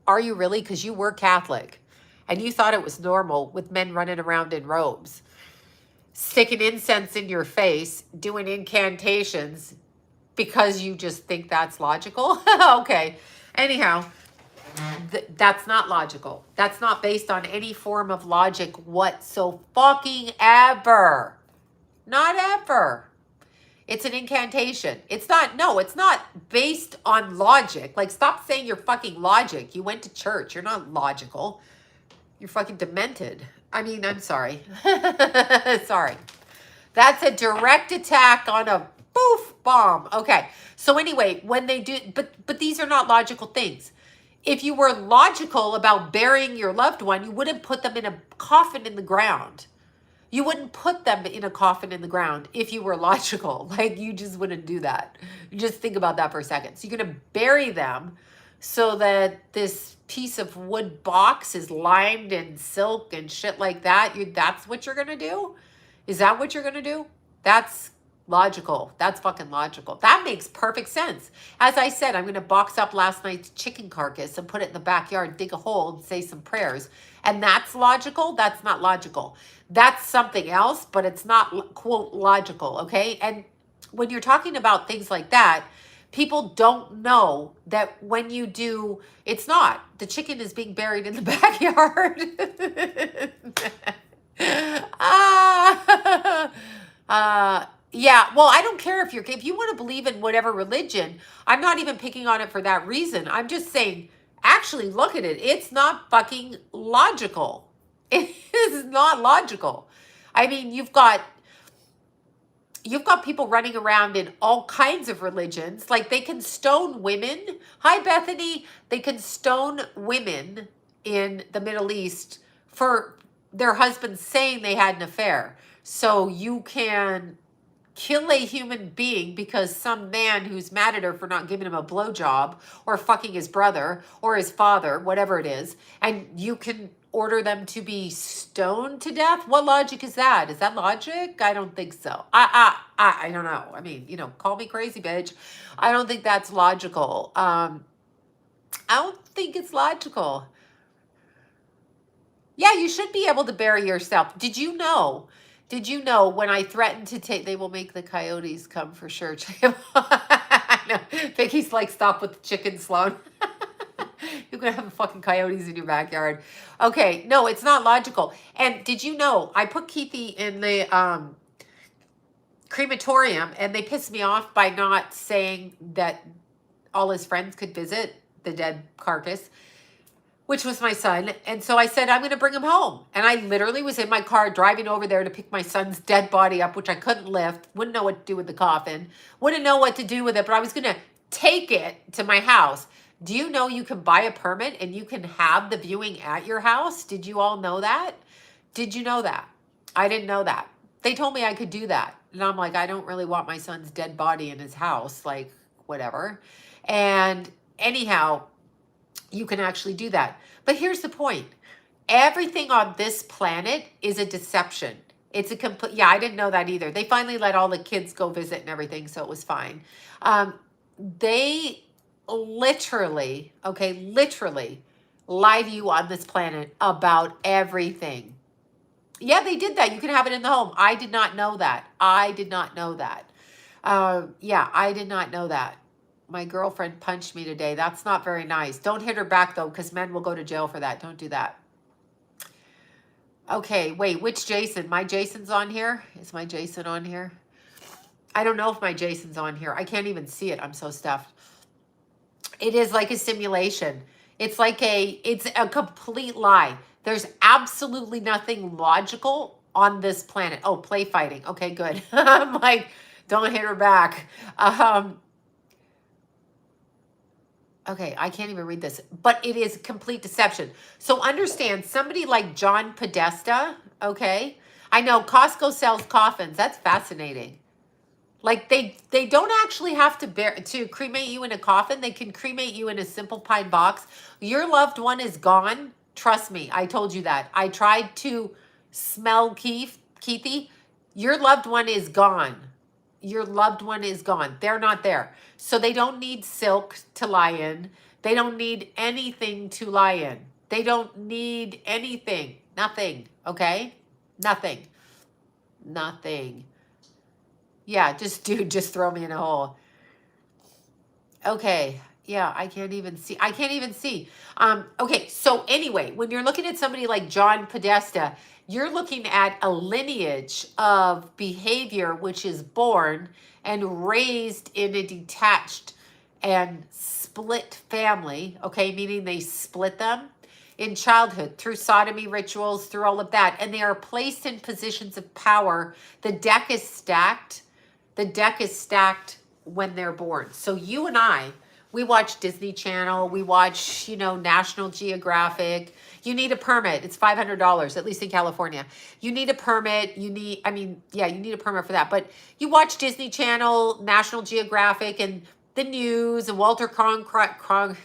Are you really? Because you were Catholic and you thought it was normal with men running around in robes, sticking incense in your face, doing incantations because you just think that's logical. Okay. Anyhow, that's not logical. That's not based on any form of logic whatsoever. Not ever. It's an incantation. It's not based on logic. Like, stop saying you're fucking logic. You went to church. You're not logical. You're fucking demented. I mean, I'm sorry. Sorry. That's a direct attack on a bomb. Okay. So anyway, when they do, but these are not logical things. If you were logical about burying your loved one, you wouldn't put them in a coffin in the ground. You wouldn't put them in a coffin in the ground if you were logical. Like, you just wouldn't do that. Just think about that for a second. So you're going to bury them so that this piece of wood box is lined in silk and shit like that. That's what you're going to do? Is that what you're going to do? That's logical. That's fucking logical. That makes perfect sense. As I said, I'm going to box up last night's chicken carcass and put it in the backyard, dig a hole and say some prayers. And that's logical? That's not logical. That's something else, but it's not, quote, logical, okay? And when you're talking about things like that, people don't know that when you do, it's not. The chicken is being buried in the backyard. Yeah, well, I don't care if you want to believe in whatever religion, I'm not even picking on it for that reason. I'm just saying, actually look at it. It's not fucking logical. It is not logical. I mean, you've got people running around in all kinds of religions. Like, they can stone women. Hi, Bethany. They can stone women in the Middle East for their husbands saying they had an affair. So you can kill a human being because some man who's mad at her for not giving him a blowjob or fucking his brother or his father, whatever it is, and you can order them to be stoned to death. What logic is that? Is that logic? I don't think so. I don't know. I mean, call me crazy, bitch. I don't think that's logical. I don't think it's logical. Yeah, you should be able to bury yourself. Did you know when I threatened to take, they will make the coyotes come for sure. I know. Vicky's like, stop with the chicken, Sloan. You're going to have fucking coyotes in your backyard. Okay, no, it's not logical. And did you know, I put Keithy in the crematorium, and they pissed me off by not saying that all his friends could visit the dead carcass, which was my son. And so I said, I'm going to bring him home. And I literally was in my car driving over there to pick my son's dead body up, which I couldn't lift, wouldn't know what to do with the coffin, wouldn't know what to do with it, but I was going to take it to my house. Do you know you can buy a permit and you can have the viewing at your house? Did you all know that? Did you know that? I didn't know that. They told me I could do that. And I'm like, I don't really want my son's dead body in his house, like, whatever. And anyhow, you can actually do that. But here's the point. Everything on this planet is a deception. It's a complete, yeah, I didn't know that either. They finally let all the kids go visit and everything, so it was fine. They literally lie to you on this planet about everything. Yeah, they did that. You can have it in the home. I did not know that. I did not know that. Yeah, I did not know that. My girlfriend punched me today. That's not very nice. Don't hit her back, though, because men will go to jail for that. Don't do that. Okay, wait, which Jason? My Jason's on here? Is my Jason on here? I don't know if my Jason's on here. I can't even see it. I'm so stuffed. It is like a simulation. It's a complete lie. There's absolutely nothing logical on this planet. Oh, play fighting. Okay, good. I'm like, don't hit her back. Okay, I can't even read this, but it is complete deception. So understand, somebody like John Podesta, okay? I know Costco sells coffins. That's fascinating. Like, they don't actually have to cremate you in a coffin. They can cremate you in a simple pine box. Your loved one is gone. Trust me, I told you that. I tried to smell Keithy. Your loved one is gone. Your loved one is gone. They're not there. So they don't need silk to lie in. They don't need anything to lie in. They don't need anything. Nothing. Okay? Nothing. Nothing. Yeah, just throw me in a hole. Okay. Yeah, I can't even see. I can't even see. Okay, so anyway, when you're looking at somebody like John Podesta, you're looking at a lineage of behavior which is born and raised in a detached and split family, okay, meaning they split them in childhood through sodomy rituals, through all of that, and they are placed in positions of power. The deck is stacked. The deck is stacked when they're born. So you and I, we watch Disney Channel, we watch, National Geographic. You need a permit. It's $500, at least in California. You need a permit. You need a permit for that. But you watch Disney Channel, National Geographic, and the news, and Walter Cronkite.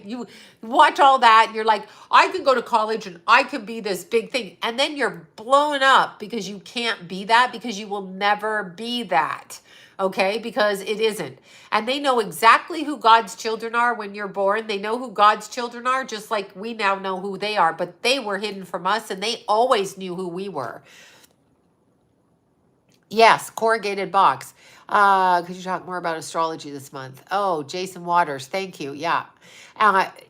You watch all that, and you're like, I can go to college and I can be this big thing. And then you're blown up because you can't be that, because you will never be that. Okay, because it isn't. And they know exactly who God's children are when you're born. They know who God's children are, just like we now know who they are. But they were hidden from us, and they always knew who we were. Yes, corrugated box. Could you talk more about astrology this month? Oh, Jason Waters, thank you. Yeah.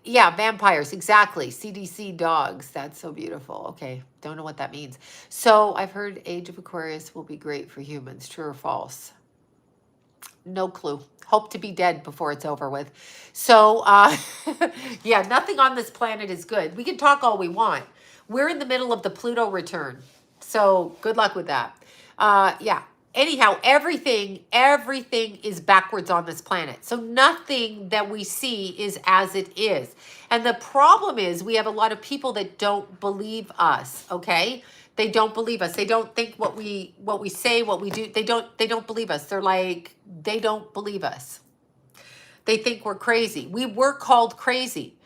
Yeah, vampires, exactly. CDC dogs. That's so beautiful. Okay, don't know what that means. So I've heard Age of Aquarius will be great for humans. True or false? No clue. Hope to be dead before it's over with. So, yeah, nothing on this planet is good. We can talk all we want. We're in the middle of the Pluto return. So good luck with that. Yeah. Anyhow, everything is backwards on this planet. So nothing that we see is as it is. And the problem is we have a lot of people that don't believe us, okay? They don't believe us. They don't think what we say, what we do. They don't believe us. They're like, they don't believe us. They think we're crazy. We were called crazy.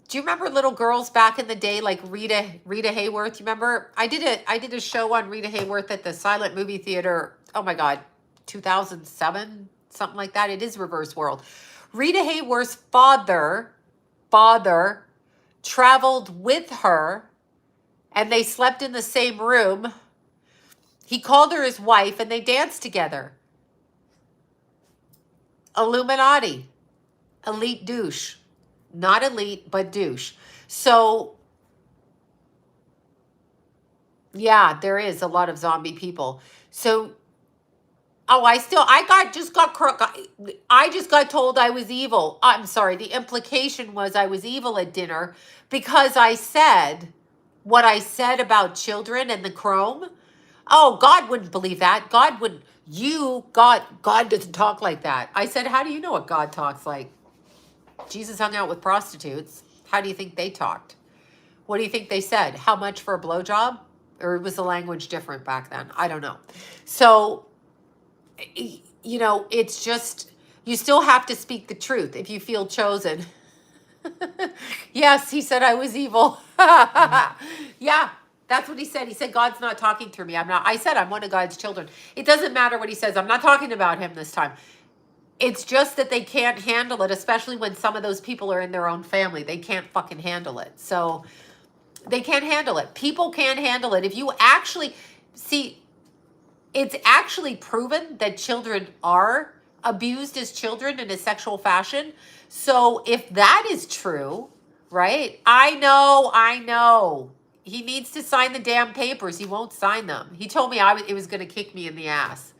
Do you remember little girls back in the day, like Rita Hayworth? You remember? I did a show on Rita Hayworth at the Silent Movie Theater. Oh my God, 2007, something like that. It is Reverse World. Rita Hayworth's father traveled with her, and they slept in the same room. He called her his wife, and they danced together. Illuminati, elite douche. Not elite, but douche. So, yeah, there is a lot of zombie people. So, I just got told I was evil. I'm sorry. The implication was I was evil at dinner because I said what I said about children and the chrome. Oh, God wouldn't believe that. God doesn't talk like that. I said, how do you know what God talks like? Jesus hung out with prostitutes. How do you think they talked? What do you think they said? How much for a blowjob? Or was the language different back then? I don't know. So, it's just, you still have to speak the truth if you feel chosen. Yes, he said I was evil. Yeah, that's what he said. He said, God's not talking through me. I said I'm one of God's children. It doesn't matter what he says. I'm not talking about him this time. It's just that they can't handle it, especially when some of those people are in their own family. They can't fucking handle it. So they can't handle it. People can't handle it. If you actually see, it's actually proven that children are abused as children in a sexual fashion. So if that is true, right? I know. He needs to sign the damn papers. He won't sign them. He told me it was going to kick me in the ass.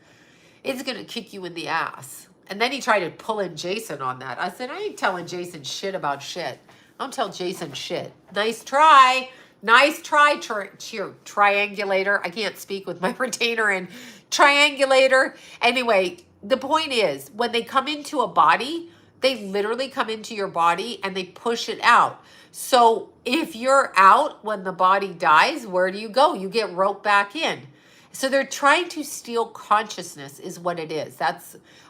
It's going to kick you in the ass. And then he tried to pull in Jason on that. I said, I ain't telling Jason shit about shit. I'm telling Jason shit. Nice try. Nice try, triangulator. I can't speak with my retainer and triangulator. Anyway, the point is, when they come into a body, they literally come into your body and they push it out. So if you're out when the body dies, where do you go? You get roped back in. So they're trying to steal consciousness is what it is.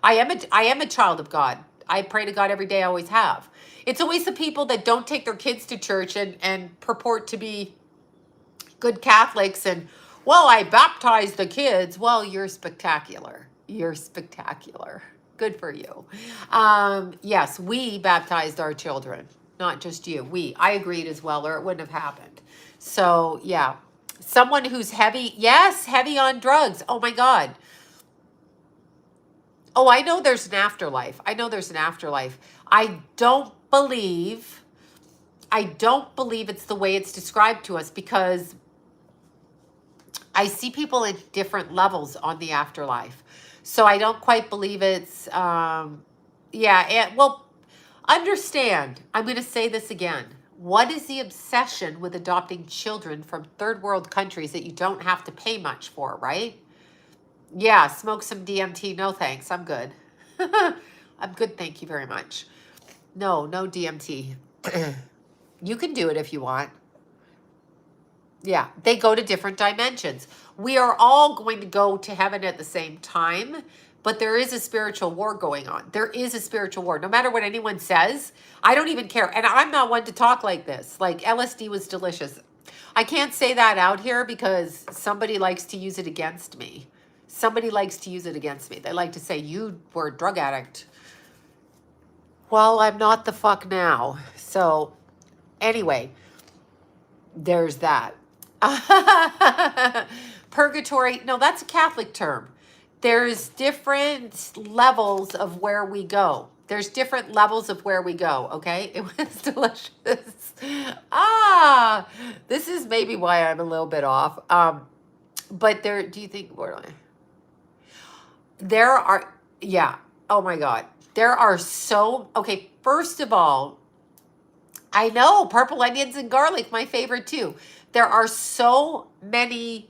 I am a child of God. I pray to God every day. I always have. It's always the people that don't take their kids to church and purport to be good Catholics and, well, I baptized the kids. Well, you're spectacular. You're spectacular. Good for you. Yes, we baptized our children, not just you. I agreed as well, or it wouldn't have happened. So, yeah. Someone who's heavy, yes, heavy on drugs. Oh my God. Oh, I know there's an afterlife. I don't believe it's the way it's described to us, because I see people at different levels on the afterlife. So I don't quite believe it's, understand. I'm going to say this again. What is the obsession with adopting children from third world countries that you don't have to pay much for, right? Yeah, smoke some DMT. No thanks. I'm good. I'm good, thank you very much. No DMT. You can do it if you want. Yeah, they go to different dimensions. We are all going to go to heaven at the same time, but there is a spiritual war going on. There is a spiritual war. No matter what anyone says, I don't even care. And I'm not one to talk like this. Like, LSD was delicious. I can't say that out here because somebody likes to use it against me. Somebody likes to use it against me. They like to say, you were a drug addict. Well, I'm not the fuck now. So anyway, there's that. Purgatory, no, that's a Catholic term. There's different levels of where we go. There's different levels of where we go, okay? It was delicious. This is maybe why I'm a little bit off. But there, do you think, there are, yeah, oh my God. There are so, okay, first of all, I know, purple onions and garlic, my favorite too. There are so many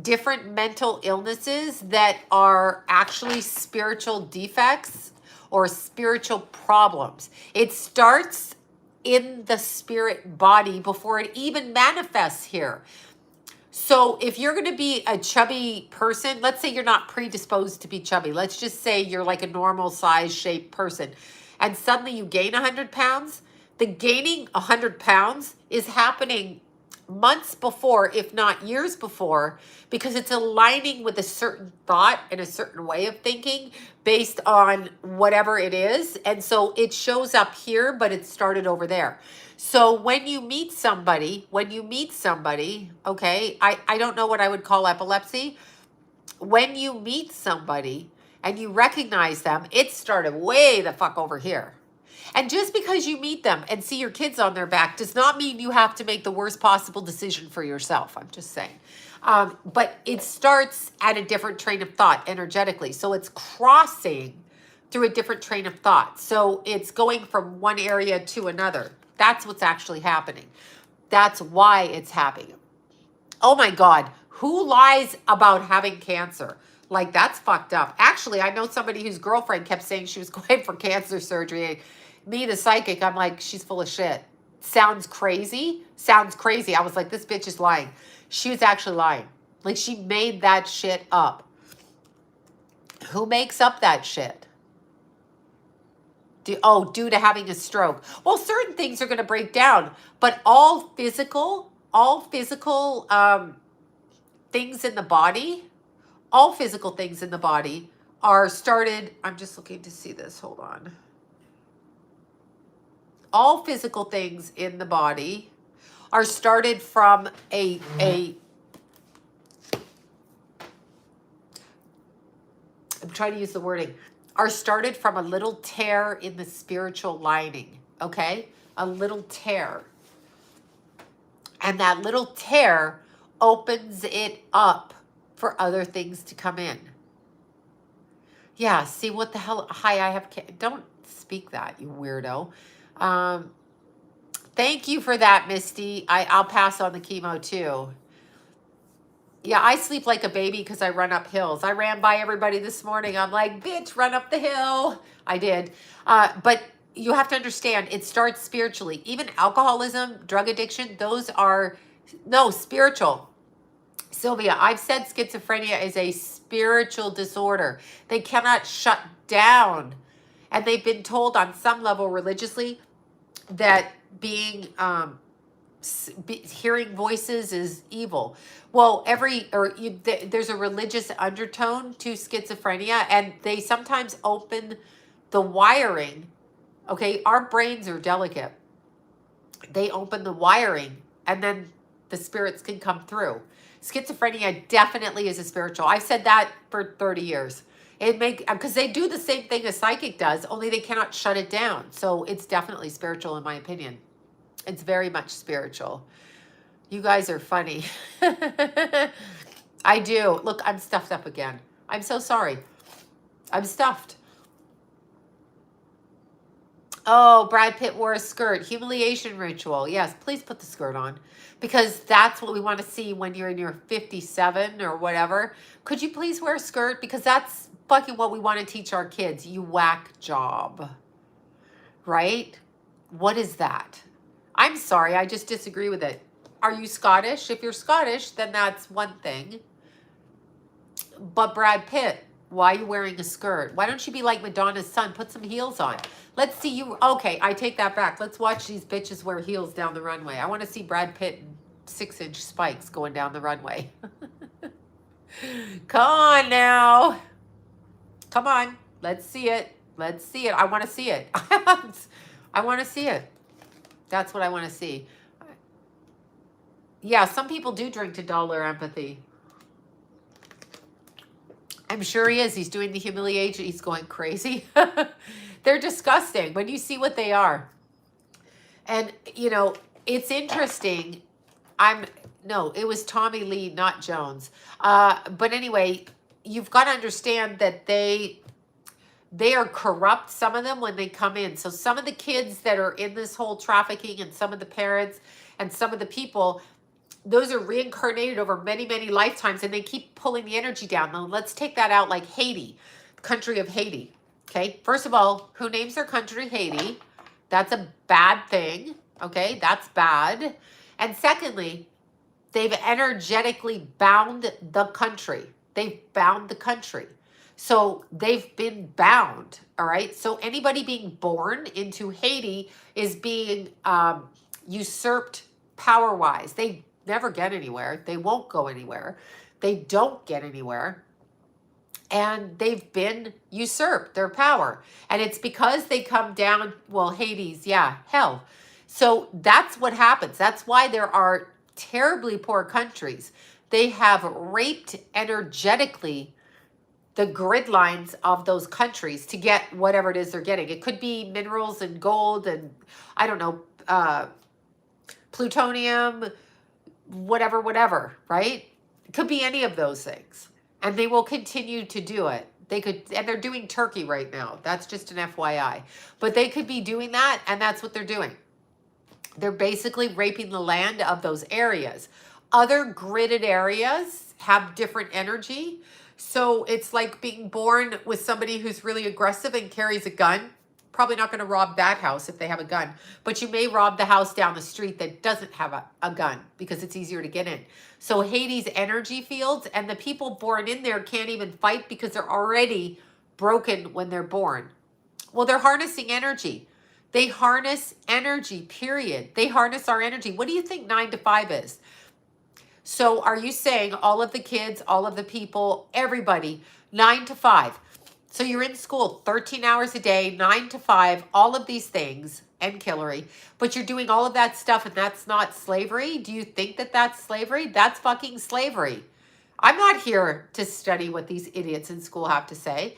different mental illnesses that are actually spiritual defects or spiritual problems. It starts in the spirit body before it even manifests here. So if you're going to be a chubby person, let's say you're not predisposed to be chubby. Let's just say you're like a normal size shaped person and suddenly you gain 100 pounds. The gaining 100 pounds is happening months before, if not years before, because it's aligning with a certain thought and a certain way of thinking based on whatever it is. And so it shows up here, but it started over there. So when you meet somebody, okay, I don't know what I would call epilepsy. When you meet somebody and you recognize them, it started way the fuck over here. And just because you meet them and see your kids on their back does not mean you have to make the worst possible decision for yourself. I'm just saying. But it starts at a different train of thought energetically. So it's crossing through a different train of thought. So it's going from one area to another. That's what's actually happening. That's why it's happening. Oh my God. Who lies about having cancer? Like, that's fucked up. Actually, I know somebody whose girlfriend kept saying she was going for cancer surgery. Me, the psychic, I'm like, she's full of shit. Sounds crazy. Sounds crazy. I was like, this bitch is lying. She was actually lying. Like, she made that shit up. Who makes up that shit? Due to having a stroke. Well, certain things are going to break down, but all physical things in the body, are started. I'm just looking to see this. Hold on. All physical things in the body are started from I'm trying to use the wording, are started from a little tear in the spiritual lining, okay? A little tear. And that little tear opens it up for other things to come in. Yeah, see what the hell? Hi, I have, don't speak that, you weirdo. Thank you for that, Misty. I'll pass on the chemo too. Yeah, I sleep like a baby because I run up hills. I ran by everybody this morning. I'm like, bitch, run up the hill. I did. But you have to understand, it starts spiritually. Even alcoholism, drug addiction, those are, no, spiritual. Sylvia, I've said schizophrenia is a spiritual disorder. They cannot shut down. And they've been told on some level religiously that being hearing voices is evil. Well, there's a religious undertone to schizophrenia, and they sometimes open the wiring. Okay, our brains are delicate. They open the wiring, and then the spirits can come through. Schizophrenia definitely is a spiritual. I've said that for 30 years. Because they do the same thing a psychic does, only they cannot shut it down. So it's definitely spiritual in my opinion. It's very much spiritual. You guys are funny. I do. Look, I'm stuffed up again. I'm so sorry. I'm stuffed. Oh, Brad Pitt wore a skirt. Humiliation ritual. Yes, please put the skirt on. Because that's what we want to see when you're in your 57 or whatever. Could you please wear a skirt? Because that's fucking what we want to teach our kids. You whack job. Right? What is that? I'm sorry, I just disagree with it. Are you Scottish? If you're Scottish, then that's one thing. But Brad Pitt, why are you wearing a skirt? Why don't you be like Madonna's son? Put some heels on. Let's see you. Okay, I take that back. Let's watch these bitches wear heels down the runway. I want to see Brad Pitt in 6-inch spikes going down the runway. Come on now. Come on. Let's see it. Let's see it. I want to see it. I want to see it. That's what I want to see. Yeah, some people do drink to dull their empathy. I'm sure he is. He's doing the humiliation. He's going crazy. They're disgusting when you see what they are. And, you know, it's interesting. No, it was Tommy Lee, not Jones. But anyway, you've got to understand that they are corrupt, some of them, when they come in. So some of the kids that are in this whole trafficking and some of the parents and some of the people, those are reincarnated over many, many lifetimes, and they keep pulling the energy down. Now, let's take that out like Haiti, country of Haiti. Okay, first of all, who names their country Haiti? That's a bad thing. Okay, that's bad. And secondly, they've energetically bound the country. They've bound the country. So they've been bound, all right? So anybody being born into Haiti is being usurped power-wise. They never get anywhere. They won't go anywhere. They don't get anywhere. And they've been usurped, their power. And it's because they come down, well, Hades, yeah, hell. So that's what happens. That's why there are terribly poor countries. They have raped energetically the grid lines of those countries to get whatever it is they're getting. It could be minerals and gold and, I don't know, plutonium, whatever, right? It could be any of those things. And they will continue to do it. They could, and they're doing Turkey right now. That's just an FYI. But they could be doing that, and that's what they're doing. They're basically raping the land of those areas. Other gridded areas have different energy. So it's like being born with somebody who's really aggressive and carries a gun. Probably not going to rob that house if they have a gun. But you may rob the house down the street that doesn't have a gun because it's easier to get in. So Hades' energy fields and the people born in there can't even fight because they're already broken when they're born. Well, they're harnessing energy. They harness energy, period. They harness our energy. What do you think 9 to 5 is? So are you saying all of the kids, all of the people, everybody, 9 to 5? So you're in school 13 hours a day, 9 to 5, all of these things, and Hillary, but you're doing all of that stuff and that's not slavery? Do you think that that's slavery? That's fucking slavery. I'm not here to study what these idiots in school have to say.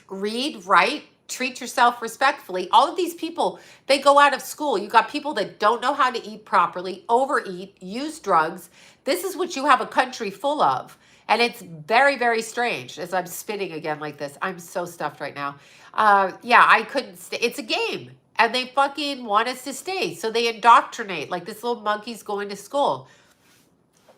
Read, write, treat yourself respectfully. All of these people, they go out of school. You got people that don't know how to eat properly, overeat, use drugs. This is what you have a country full of. And it's very, very strange as I'm spitting again like this. I'm so stuffed right now. Yeah, I couldn't stay. It's a game. And they fucking want us to stay. So they indoctrinate like this little monkey's going to school.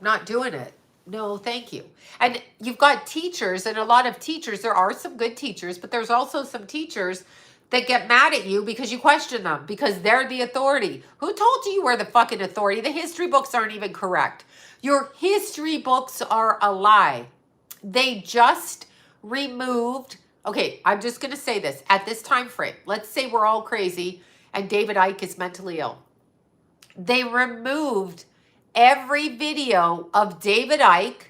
Not doing it. No, thank you. And you've got teachers, and a lot of teachers, there are some good teachers, but there's also some teachers that get mad at you because you question them, because they're the authority. Who told you were the fucking authority? The history books aren't even correct. Your history books are a lie. They just removed, okay, I'm just going to say this. At this time frame, let's say we're all crazy and David Icke is mentally ill. They removed every video of David Icke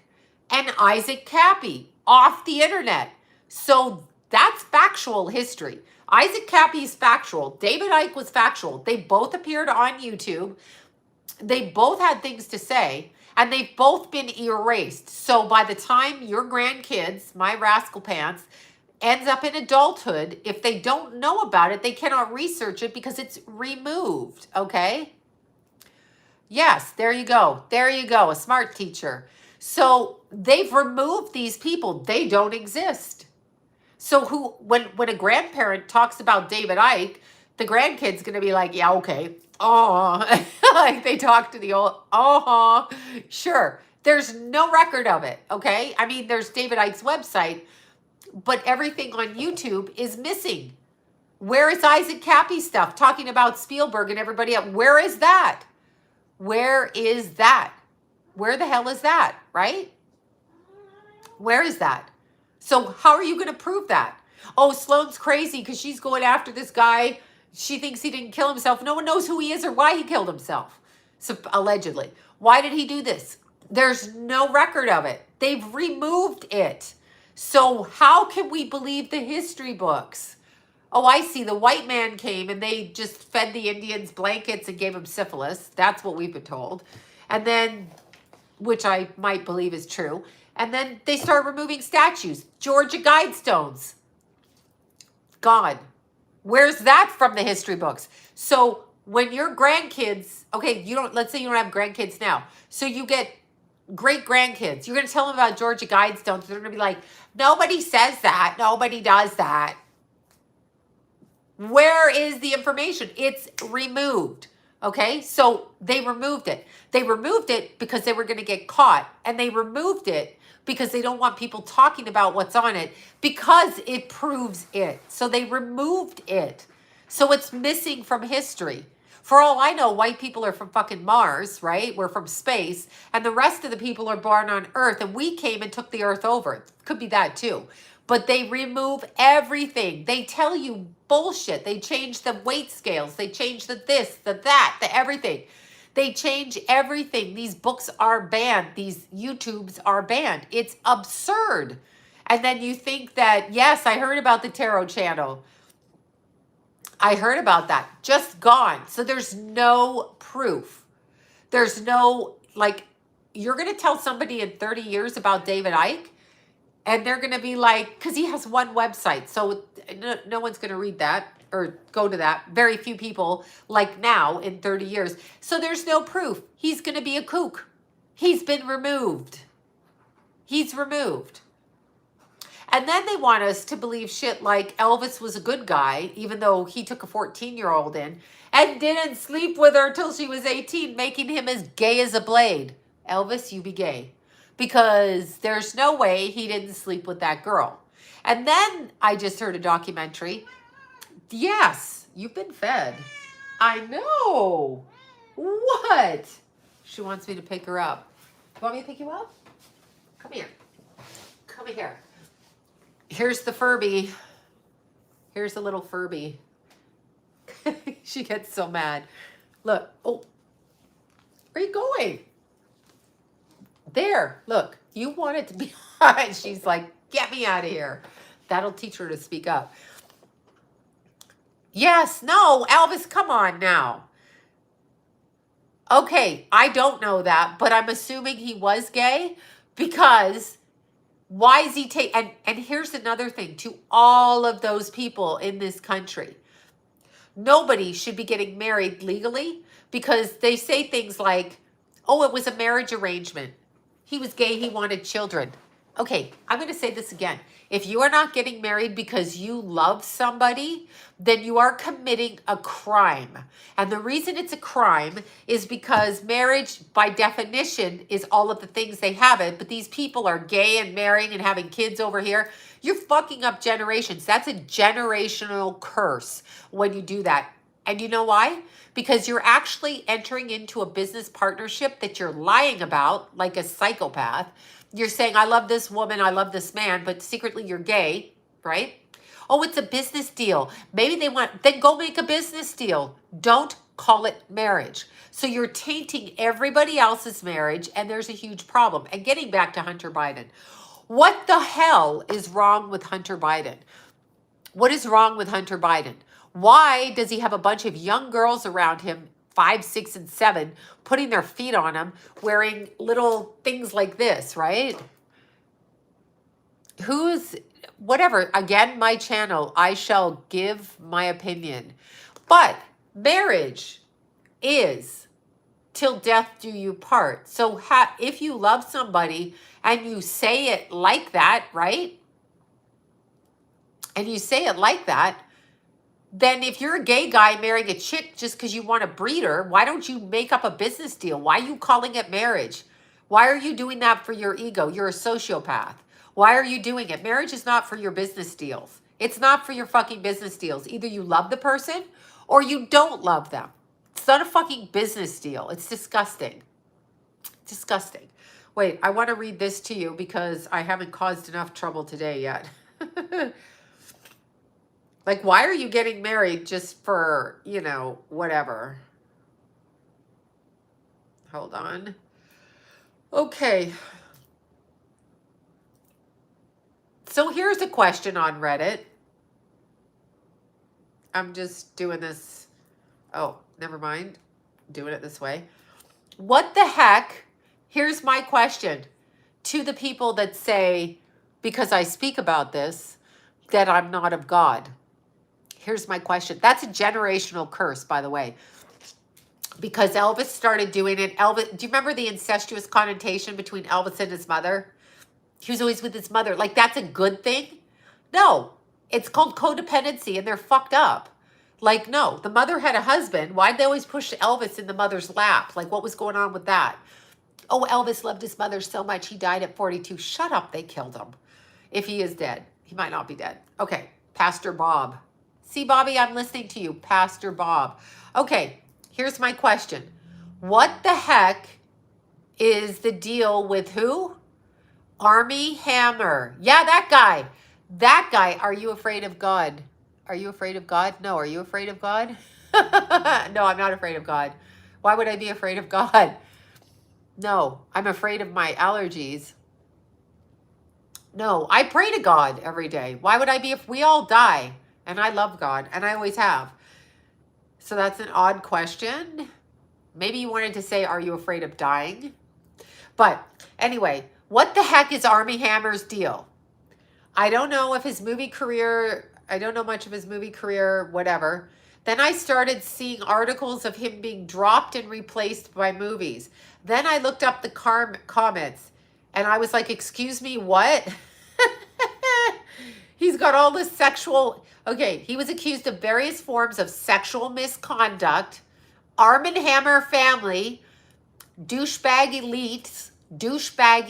and Isaac Cappy off the internet. So that's factual history. Isaac Cappy is factual. David Icke was factual. They both appeared on YouTube. They both had things to say, and they've both been erased. So by the time your grandkids, my rascal pants, ends up in adulthood, if they don't know about it, they cannot research it because it's removed, okay? Yes, there you go. There you go, a smart teacher. So they've removed these people. They don't exist. So when a grandparent talks about David Icke, the grandkid's gonna be like, yeah, okay. Oh, like they talk to the old, sure. There's no record of it, okay? I mean, there's David Icke's website, but everything on YouTube is missing. Where is Isaac Cappy stuff talking about Spielberg and everybody else? Where is that? Where is that? Where the hell is that, right? Where is that? So how are you going to prove that? Oh, Sloan's crazy because she's going after this guy. She thinks he didn't kill himself. No one knows who he is or why he killed himself, so, allegedly. Why did he do this? There's no record of it. They've removed it. So how can we believe the history books? Oh, I see. The white man came and they just fed the Indians blankets and gave them syphilis. That's what we've been told. And then, which I might believe is true. And then they start removing statues. Georgia Guidestones. God. Where's that from the history books? So when your grandkids, okay, let's say you don't have grandkids now. So you get great grandkids. You're going to tell them about Georgia Guidestones. They're going to be like, nobody says that. Nobody does that. Where is the information? It's removed. Okay, so they removed it. They removed it because they were going to get caught. And they removed it because they don't want people talking about what's on it because it proves it. So they removed it. So it's missing from history. For all I know, white people are from fucking Mars, right? We're from space. And the rest of the people are born on Earth. And we came and took the Earth over. Could be that too. But they remove everything. They tell you bullshit. They change the weight scales. They change the this, the that, the everything. They change everything. These books are banned. These YouTubes are banned. It's absurd. And then you think that, yes, I heard about the Tarot channel. I heard about that. Just gone. So there's no proof. There's no, like, you're going to tell somebody in 30 years about David Icke, and they're going to be like, because he has one website. So no one's going to read that or go to that. Very few people like now in 30 years. So there's no proof. He's going to be a kook. He's been removed. He's removed. And then they want us to believe shit like Elvis was a good guy, even though he took a 14-year-old in and didn't sleep with her till she was 18, making him as gay as a blade. Elvis, you be gay. Because there's no way he didn't sleep with that girl. And then I just heard a documentary. Yes, you've been fed. I know. What? She wants me to pick her up. You want me to pick you up? Come here. Come here. Here's the Furby. Here's the little Furby. She gets so mad. Look. Oh. Where are you going? There. Look. You want it to be hot. She's like, get me out of here. That'll teach her to speak up. Yes. No. Elvis, come on now. Okay. I don't know that, but I'm assuming he was gay because... why is he and here's another thing to all of those people in this country. Nobody should be getting married legally because they say things like, oh, it was a marriage arrangement. He was gay. He wanted children. Okay, I'm going to say this again. If you are not getting married because you love somebody, then you are committing a crime. And the reason it's a crime is because marriage, by definition, is all of the things they have it. But these people are gay and marrying and having kids over here. You're fucking up generations. That's a generational curse when you do that. And you know why? Because you're actually entering into a business partnership that you're lying about like a psychopath. You're saying, I love this woman, I love this man, but secretly you're gay, right? Oh, it's a business deal. Maybe they want, then go make a business deal. Don't call it marriage. So you're tainting everybody else's marriage, and there's a huge problem. And getting back to Hunter Biden, what the hell is wrong with Hunter Biden? What is wrong with Hunter Biden? Why does he have a bunch of young girls around him, 5, 6, and 7, putting their feet on him, wearing little things like this, right? Whatever. Again, my channel, I shall give my opinion. But marriage is till death do you part. So if you love somebody and you say it like that, right? and you say it like that, then if you're a gay guy marrying a chick just because you want to breed her, why don't you make up a business deal? Why are you calling it marriage? Why are you doing that for your ego? You're a sociopath. Why are you doing it? Marriage is not for your business deals. It's not for your fucking business deals. Either you love the person or you don't love them. It's not a fucking business deal. It's disgusting. Disgusting. Wait, I want to read this to you because I haven't caused enough trouble today yet. Like, why are you getting married just for, you know, whatever? Hold on. Okay. So here's a question on Reddit. I'm just doing this. Oh, never mind. Doing it this way. What the heck? Here's my question to the people that say, because I speak about this, that I'm not of God. Here's my question. That's a generational curse, by the way, because Elvis started doing it. Elvis, do you remember the incestuous connotation between Elvis and his mother? He was always with his mother. Like, that's a good thing? No, it's called codependency, and they're fucked up. Like, no, the mother had a husband. Why'd they always push Elvis in the mother's lap? Like, what was going on with that? Oh, Elvis loved his mother so much, he died at 42. Shut up, they killed him. If he is dead. He might not be dead. Okay, Pastor Bob. See, Bobby, I'm listening to you, Pastor Bob. Okay, here's my question. What the heck is the deal with who? Army Hammer. Yeah, that guy. That guy. Are you afraid of God? Are you afraid of God? No. Are you afraid of God? No, I'm not afraid of God. Why would I be afraid of God? No, I'm afraid of my allergies. No, I pray to God every day. Why would I be if we all die? And I love God, and I always have. So that's an odd question. Maybe you wanted to say, are you afraid of dying? But anyway, what the heck is Army Hammer's deal? I don't know if his movie career, I don't know much of his movie career, whatever. Then I started seeing articles of him being dropped and replaced by movies. Then I looked up the comments, and I was like, excuse me, what? He's got all this sexual... Okay, he was accused of various forms of sexual misconduct, Arm & Hammer family, douchebag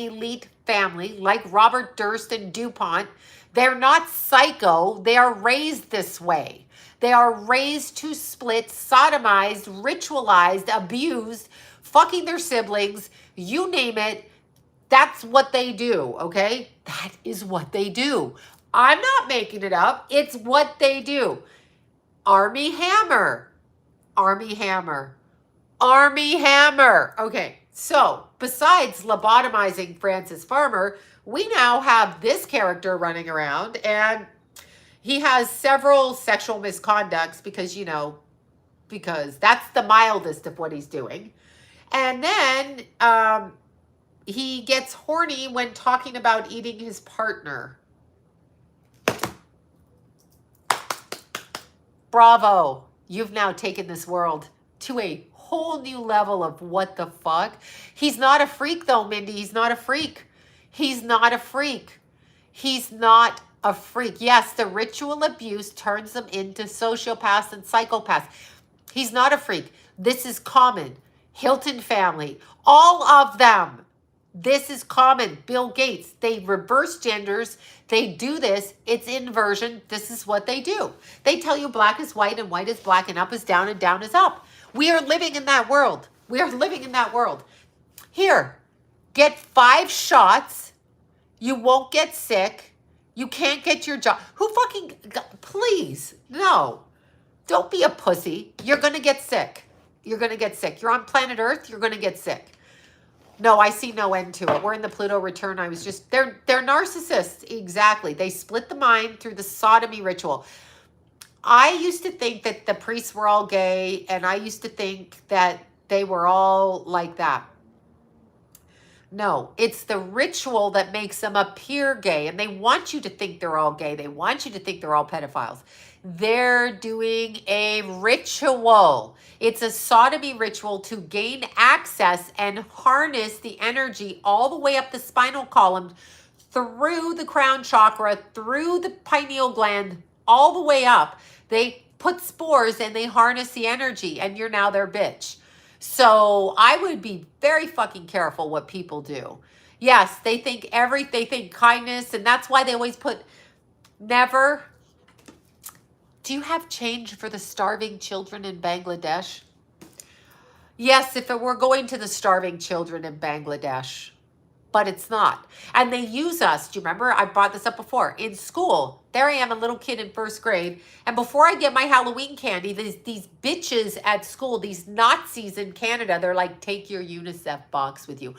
elite family, like Robert Durst and DuPont. They're not psycho. They are raised this way. They are raised to split, sodomized, ritualized, abused, fucking their siblings, you name it. That's what they do, okay? That is what they do. I'm not making it up. It's what they do. Army Hammer. Army Hammer. Army Hammer. Okay, so besides lobotomizing Frances Farmer, we now have this character running around, and he has several sexual misconducts because, you know, because that's the mildest of what he's doing. And then he gets horny when talking about eating his partner. Bravo. You've now taken this world to a whole new level of what the fuck. He's not a freak though, Mindy. He's not a freak. He's not a freak. He's not a freak. Yes, the ritual abuse turns them into sociopaths and psychopaths. He's not a freak. This is common. Hilton family, all of them. This is common. Bill Gates, they reverse genders. They do this. It's inversion. This is what they do. They tell you black is white and white is black and up is down and down is up. We are living in that world. We are living in that world. Here, get 5 shots. You won't get sick. You can't get your job. Who fucking, please, no. Don't be a pussy. You're going to get sick. You're going to get sick. You're on planet Earth. You're going to get sick. No, I see no end to it. We're in the Pluto return. I was just, they're narcissists. Exactly. They split the mind through the sodomy ritual. I used to think that the priests were all gay, and I used to think that they were all like that. No, it's the ritual that makes them appear gay, and they want you to think they're all gay. They want you to think they're all pedophiles. They're doing a ritual. It's a sodomy ritual to gain access and harness the energy all the way up the spinal column through the crown chakra, through the pineal gland, all the way up. They put spores and they harness the energy, and you're now their bitch. So I would be very fucking careful what people do. Yes, they think kindness, and that's why they always put never. Do you have change for the starving children in Bangladesh? Yes, if it were going to the starving children in Bangladesh, but it's not. And they use us. Do you remember? I brought this up before. In school, there I am, a little kid in first grade. And before I get my Halloween candy, these bitches at school, these Nazis in Canada, they're like, take your UNICEF box with you.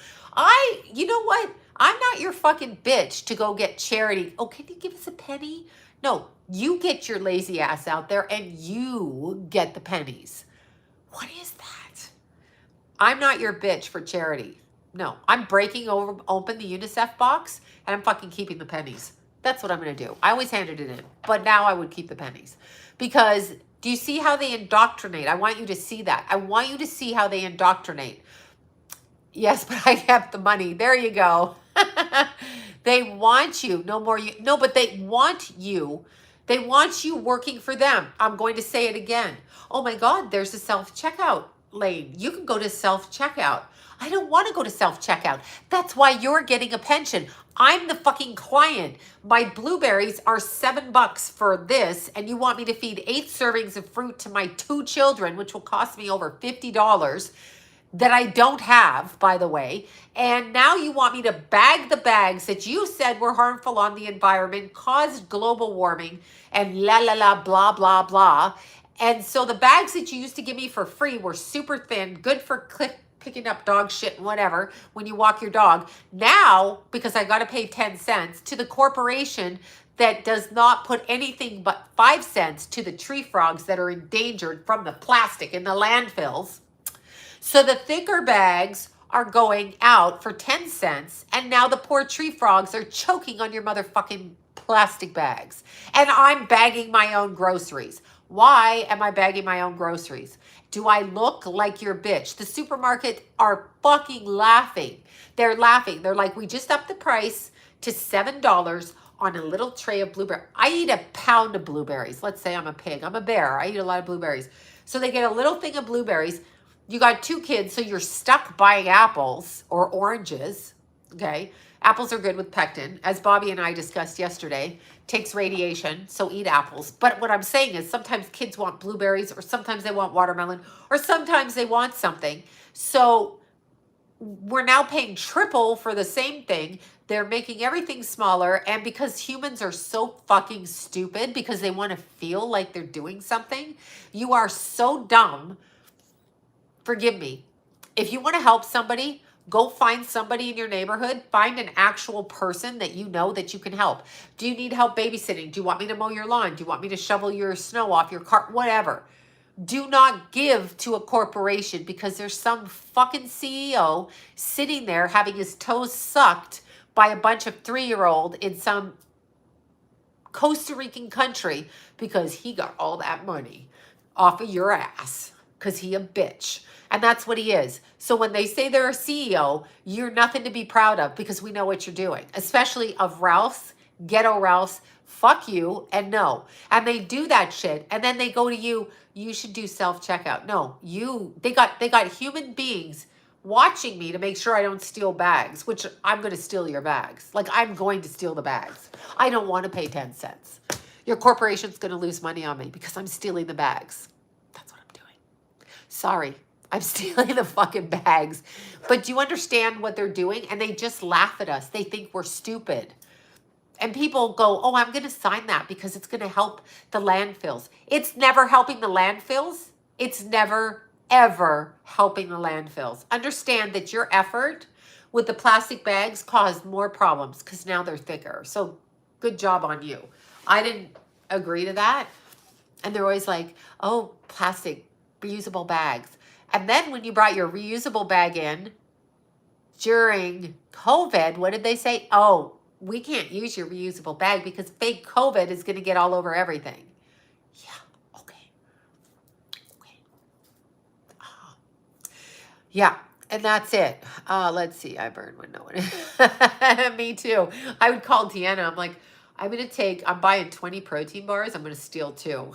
You know what? I'm not your fucking bitch to go get charity. Oh, can you give us a penny? No, you get your lazy ass out there and you get the pennies. What is that? I'm not your bitch for charity. No, I'm breaking open the UNICEF box and I'm fucking keeping the pennies. That's what I'm going to do. I always handed it in, but now I would keep the pennies. Because do you see how they indoctrinate? I want you to see that. I want you to see how they indoctrinate. Yes, but I kept the money. There you go. They want you. But they want you. They want you working for them. I'm going to say it again. Oh my God, there's a self-checkout lane. You can go to self-checkout. I don't want to go to self-checkout. That's why you're getting a pension. I'm the fucking client. My blueberries are $7 for this, and you want me to feed 8 servings of fruit to my 2 children, which will cost me over $50 that I don't have, by the way. And now you want me to bag the bags that you said were harmful on the environment, caused global warming, and blah, blah, blah. And so the bags that you used to give me for free were super thin, good for picking up dog shit and whatever when you walk your dog. Now, because I got to pay 10 cents to the corporation that does not put anything but 5 cents to the tree frogs that are endangered from the plastic in the landfills. So the thicker bags are going out for 10 cents, and now the poor tree frogs are choking on your motherfucking plastic bags. And I'm bagging my own groceries. Why am I bagging my own groceries? Do I look like your bitch? The supermarket are fucking laughing. They're laughing. They're like, we just upped the price to $7 on a little tray of blueberries. I eat a pound of blueberries. Let's say I'm a pig. I'm a bear. I eat a lot of blueberries. So they get a little thing of blueberries. You got 2 kids, so you're stuck buying apples or oranges, okay? Apples are good with pectin, as Bobby and I discussed yesterday. Takes radiation, so eat apples. But what I'm saying is sometimes kids want blueberries, or sometimes they want watermelon, or sometimes they want something. So we're now paying triple for the same thing. They're making everything smaller, and because humans are so fucking stupid because they want to feel like they're doing something, you are so dumb. Forgive me. If you want to help somebody, go find somebody in your neighborhood. Find an actual person that you know that you can help. Do you need help babysitting? Do you want me to mow your lawn? Do you want me to shovel your snow off your car? Whatever. Do not give to a corporation because there's some fucking CEO sitting there having his toes sucked by a bunch of 3-year-old in some Costa Rican country because he got all that money off of your ass because he a bitch. And that's what he is. So when they say they're a CEO, you're nothing to be proud of because we know what you're doing, especially of Ralph's, ghetto Ralph's, fuck you, and no. And they do that shit. And then they go to you, you should do self-checkout. No, they got human beings watching me to make sure I don't steal bags, which I'm going to steal your bags. Like, I'm going to steal the bags. I don't want to pay 10 cents. Your corporation's going to lose money on me because I'm stealing the bags. That's what I'm doing. Sorry. I'm stealing the fucking bags. But do you understand what they're doing? And they just laugh at us. They think we're stupid. And people go, oh, I'm going to sign that because it's going to help the landfills. It's never helping the landfills. It's never, ever helping the landfills. Understand that your effort with the plastic bags caused more problems because now they're thicker. So good job on you. I didn't agree to that. And they're always like, oh, plastic, reusable bags. And then when you brought your reusable bag in during COVID, what did they say? Oh, we can't use your reusable bag because fake COVID is going to get all over everything. Yeah, okay. Yeah, And that's it. Let's see. I burned one. No one. Me too. I would call Deanna. I'm like, I'm buying 20 protein bars. I'm going to steal 2.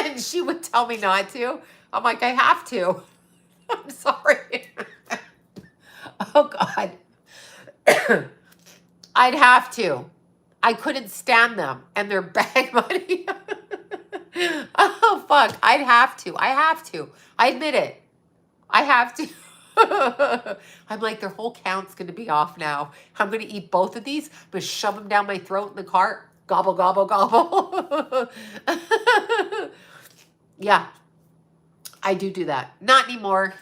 And she would tell me not to. I'm like, I have to. I'm sorry. Oh, God. I'd have to. I couldn't stand them. And they're bag money. Oh, fuck. I'd have to. I have to. I admit it. I have to. I'm like, their whole count's going to be off now. I'm going to eat both of these, but shove them down my throat in the cart. Gobble, gobble, gobble. Yeah, I do that. Not anymore.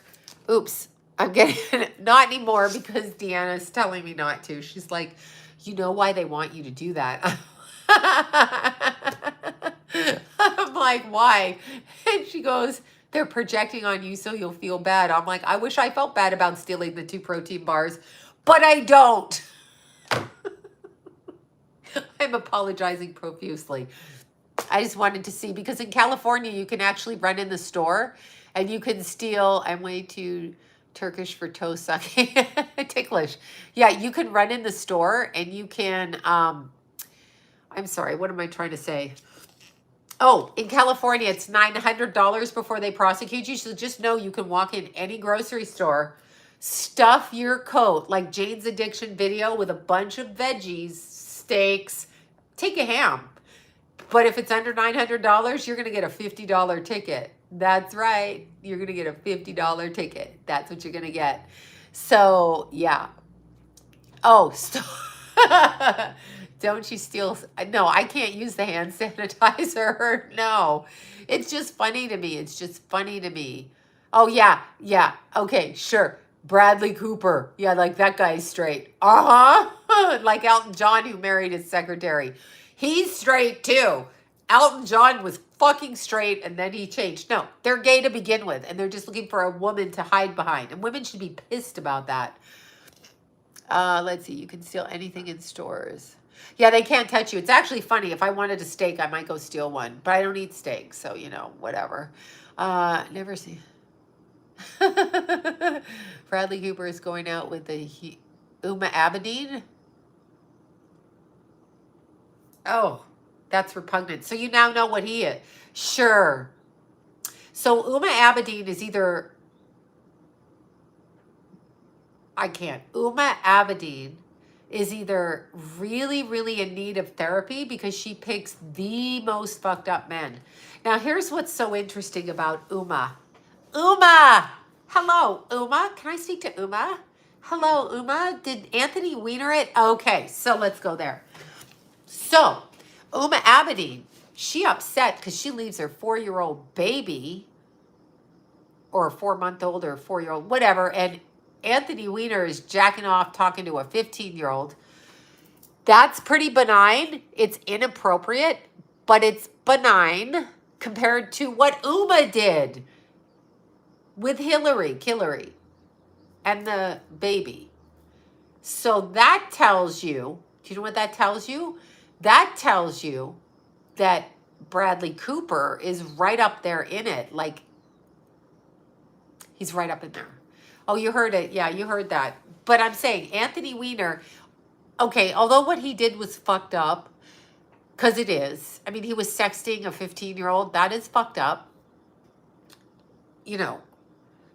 Oops. I'm getting not anymore because Deanna's telling me not to. She's like, you know why they want you to do that? I'm like, why? And she goes, they're projecting on you so you'll feel bad. I'm like, I wish I felt bad about stealing the 2 protein bars, but I don't. I'm apologizing profusely. I just wanted to see, because in California, you can actually run in the store and you can steal. I'm way too Turkish for toe sucking. Ticklish. Yeah, you can run in the store and you can, I'm sorry, what am I trying to say? Oh, in California, it's $900 before they prosecute you. So just know you can walk in any grocery store, stuff your coat like Jane's Addiction video with a bunch of veggies, steaks, take a ham. But if it's under $900, you're going to get a $50 ticket. That's right. You're going to get a $50 ticket. That's what you're going to get. So, yeah. Oh, don't you steal? No, I can't use the hand sanitizer. No, it's just funny to me. It's just funny to me. Oh, yeah. Yeah. Okay, sure. Bradley Cooper. Yeah, like that guy's straight. Uh-huh. Like Elton John, who married his secretary. He's straight too. Elton John was fucking straight and then he changed. No, they're gay to begin with and they're just looking for a woman to hide behind. And women should be pissed about that. Let's see. You can steal anything in stores. Yeah, they can't touch you. It's actually funny. If I wanted a steak, I might go steal one. But I don't eat steak, so, you know, whatever. Never seen. Bradley Cooper is going out with the Uma Abedin. Oh, that's repugnant. So you now know what he is. Sure. So Uma Abedin is either... I can't. Uma Abedin is either really, really in need of therapy because she picks the most fucked up men. Now, here's what's so interesting about Uma. Uma! Hello, Uma. Can I speak to Uma? Hello, Uma. Did Anthony Weiner it? Okay, so let's go there. So, Uma Abedin, she upset because she leaves her 4-year-old baby, or a 4-month-old or a 4-year-old, whatever, and Anthony Weiner is jacking off talking to a 15-year-old. That's pretty benign. It's inappropriate, but it's benign compared to what Uma did with Hillary and the baby. So that tells you, do you know what that tells you? That tells you that Bradley Cooper is right up there in it. Like, he's right up in there. Oh, you heard it. Yeah, you heard that. But I'm saying Anthony Weiner, okay, although what he did was fucked up, because it is. I mean, he was sexting a 15-year-old. That is fucked up. You know,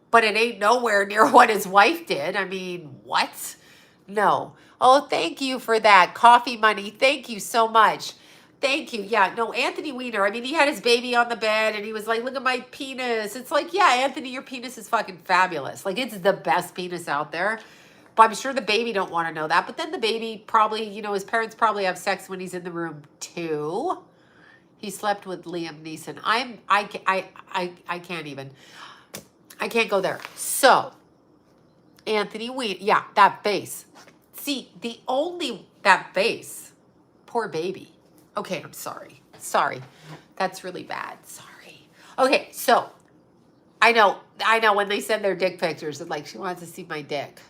but it ain't nowhere near what his wife did. I mean, what? No. Oh, thank you for that. Coffee money. Thank you so much. Thank you. Yeah, no, Anthony Weiner, I mean, he had his baby on the bed and he was like, look at my penis. It's like, yeah, Anthony, your penis is fucking fabulous. Like, it's the best penis out there. But I'm sure the baby don't want to know that. But then the baby probably, you know, his parents probably have sex when he's in the room too. He slept with Liam Neeson. I can't even. I can't go there. So, Anthony Weiner, yeah, that face. See, that face. Poor baby. Okay, I'm sorry. Sorry. That's really bad. Sorry. Okay, so I know when they send their dick pictures, it's like, she wants to see my dick.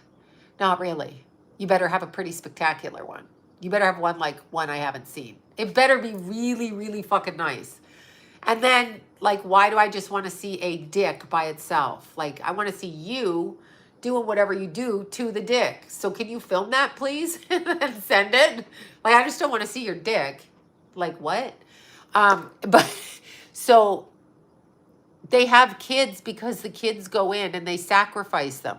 Not really. You better have a pretty spectacular one. You better have one like one I haven't seen. It better be really, really fucking nice. And then, like, why do I just want to see a dick by itself? Like, I want to see you doing whatever you do to the dick. So can you film that, please, and send it? Like, I just don't want to see your dick. Like, what? But so they have kids because the kids go in and they sacrifice them.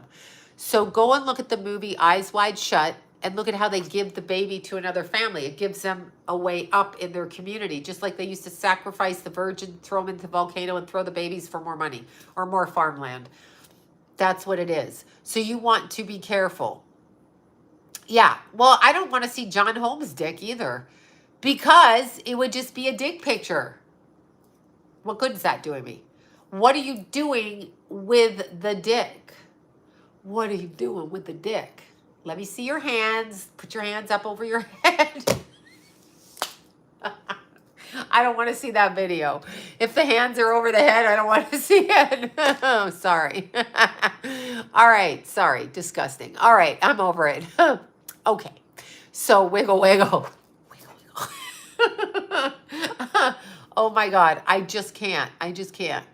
So go and look at the movie Eyes Wide Shut and look at how they give the baby to another family. It gives them a way up in their community, just like they used to sacrifice the virgin, throw them into the volcano, and throw the babies for more money or more farmland. That's what it is. So you want to be careful. Yeah, well, I don't want to see John Holmes' dick either, because it would just be a dick picture. What good is that doing me? What are you doing with the dick? What are you doing with the dick? Let me see your hands. Put your hands up over your head. I don't want to see that video. If the hands are over the head, I don't want to see it. Oh, sorry. All right. Sorry. Disgusting. All right. I'm over it. Okay. So wiggle, wiggle. Wiggle, wiggle. Oh my God. I just can't. I just can't.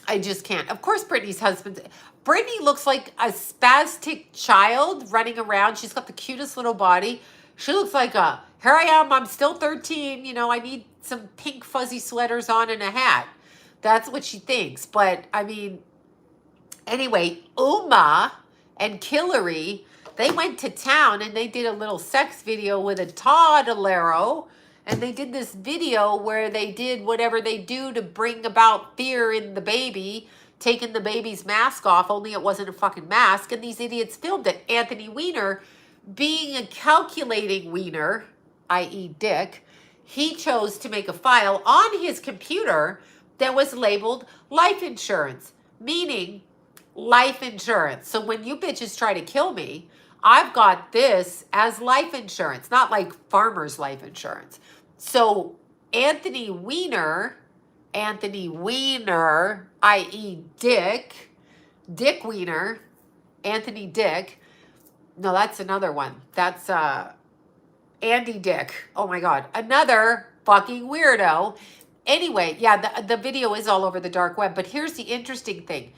I just can't. Of course, Britney's husband. Britney looks like a spastic child running around. She's got the cutest little body. She looks like a, here I am, I'm still 13. You know, I need some pink fuzzy sweaters on and a hat. That's what she thinks. But, I mean, anyway, Uma and Killary, they went to town and they did a little sex video with a toddlero. And they did this video where they did whatever they do to bring about fear in the baby, taking the baby's mask off, only it wasn't a fucking mask. And these idiots filmed it. Anthony Weiner, being a calculating wiener, i.e. dick, he chose to make a file on his computer that was labeled life insurance, meaning life insurance. So when you bitches try to kill me, I've got this as life insurance, not like farmer's life insurance. So Anthony Weiner, i.e. Dick Weiner, Anthony Dick. No, that's another one. That's Andy Dick. Oh my God. Another fucking weirdo. Anyway, yeah, the video is all over the dark web. But here's the interesting thing.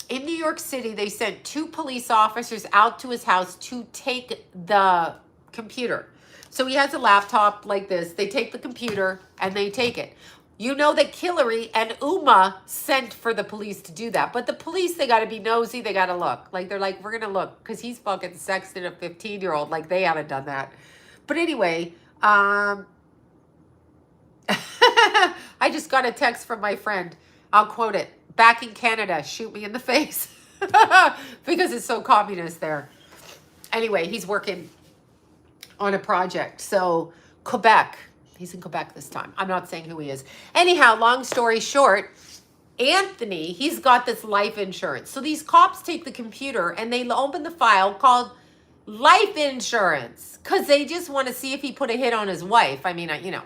In New York City, they sent 2 police officers out to his house to take the computer. So he has a laptop like this. They take the computer and they take it. You know that Killary and Uma sent for the police to do that. But the police, they got to be nosy. They got to look. Like, they're like, we're going to look. Because he's fucking sexting a 15-year-old. Like, they haven't done that. But anyway, I just got a text from my friend. I'll quote it. Back in Canada, shoot me in the face. Because it's so communist there. Anyway, he's working on a project. So, Quebec. He's in Quebec this time. I'm not saying who he is. Anyhow, long story short, Anthony, he's got this life insurance. So these cops take the computer and they open the file called life insurance because they just want to see if he put a hit on his wife. I mean, you know,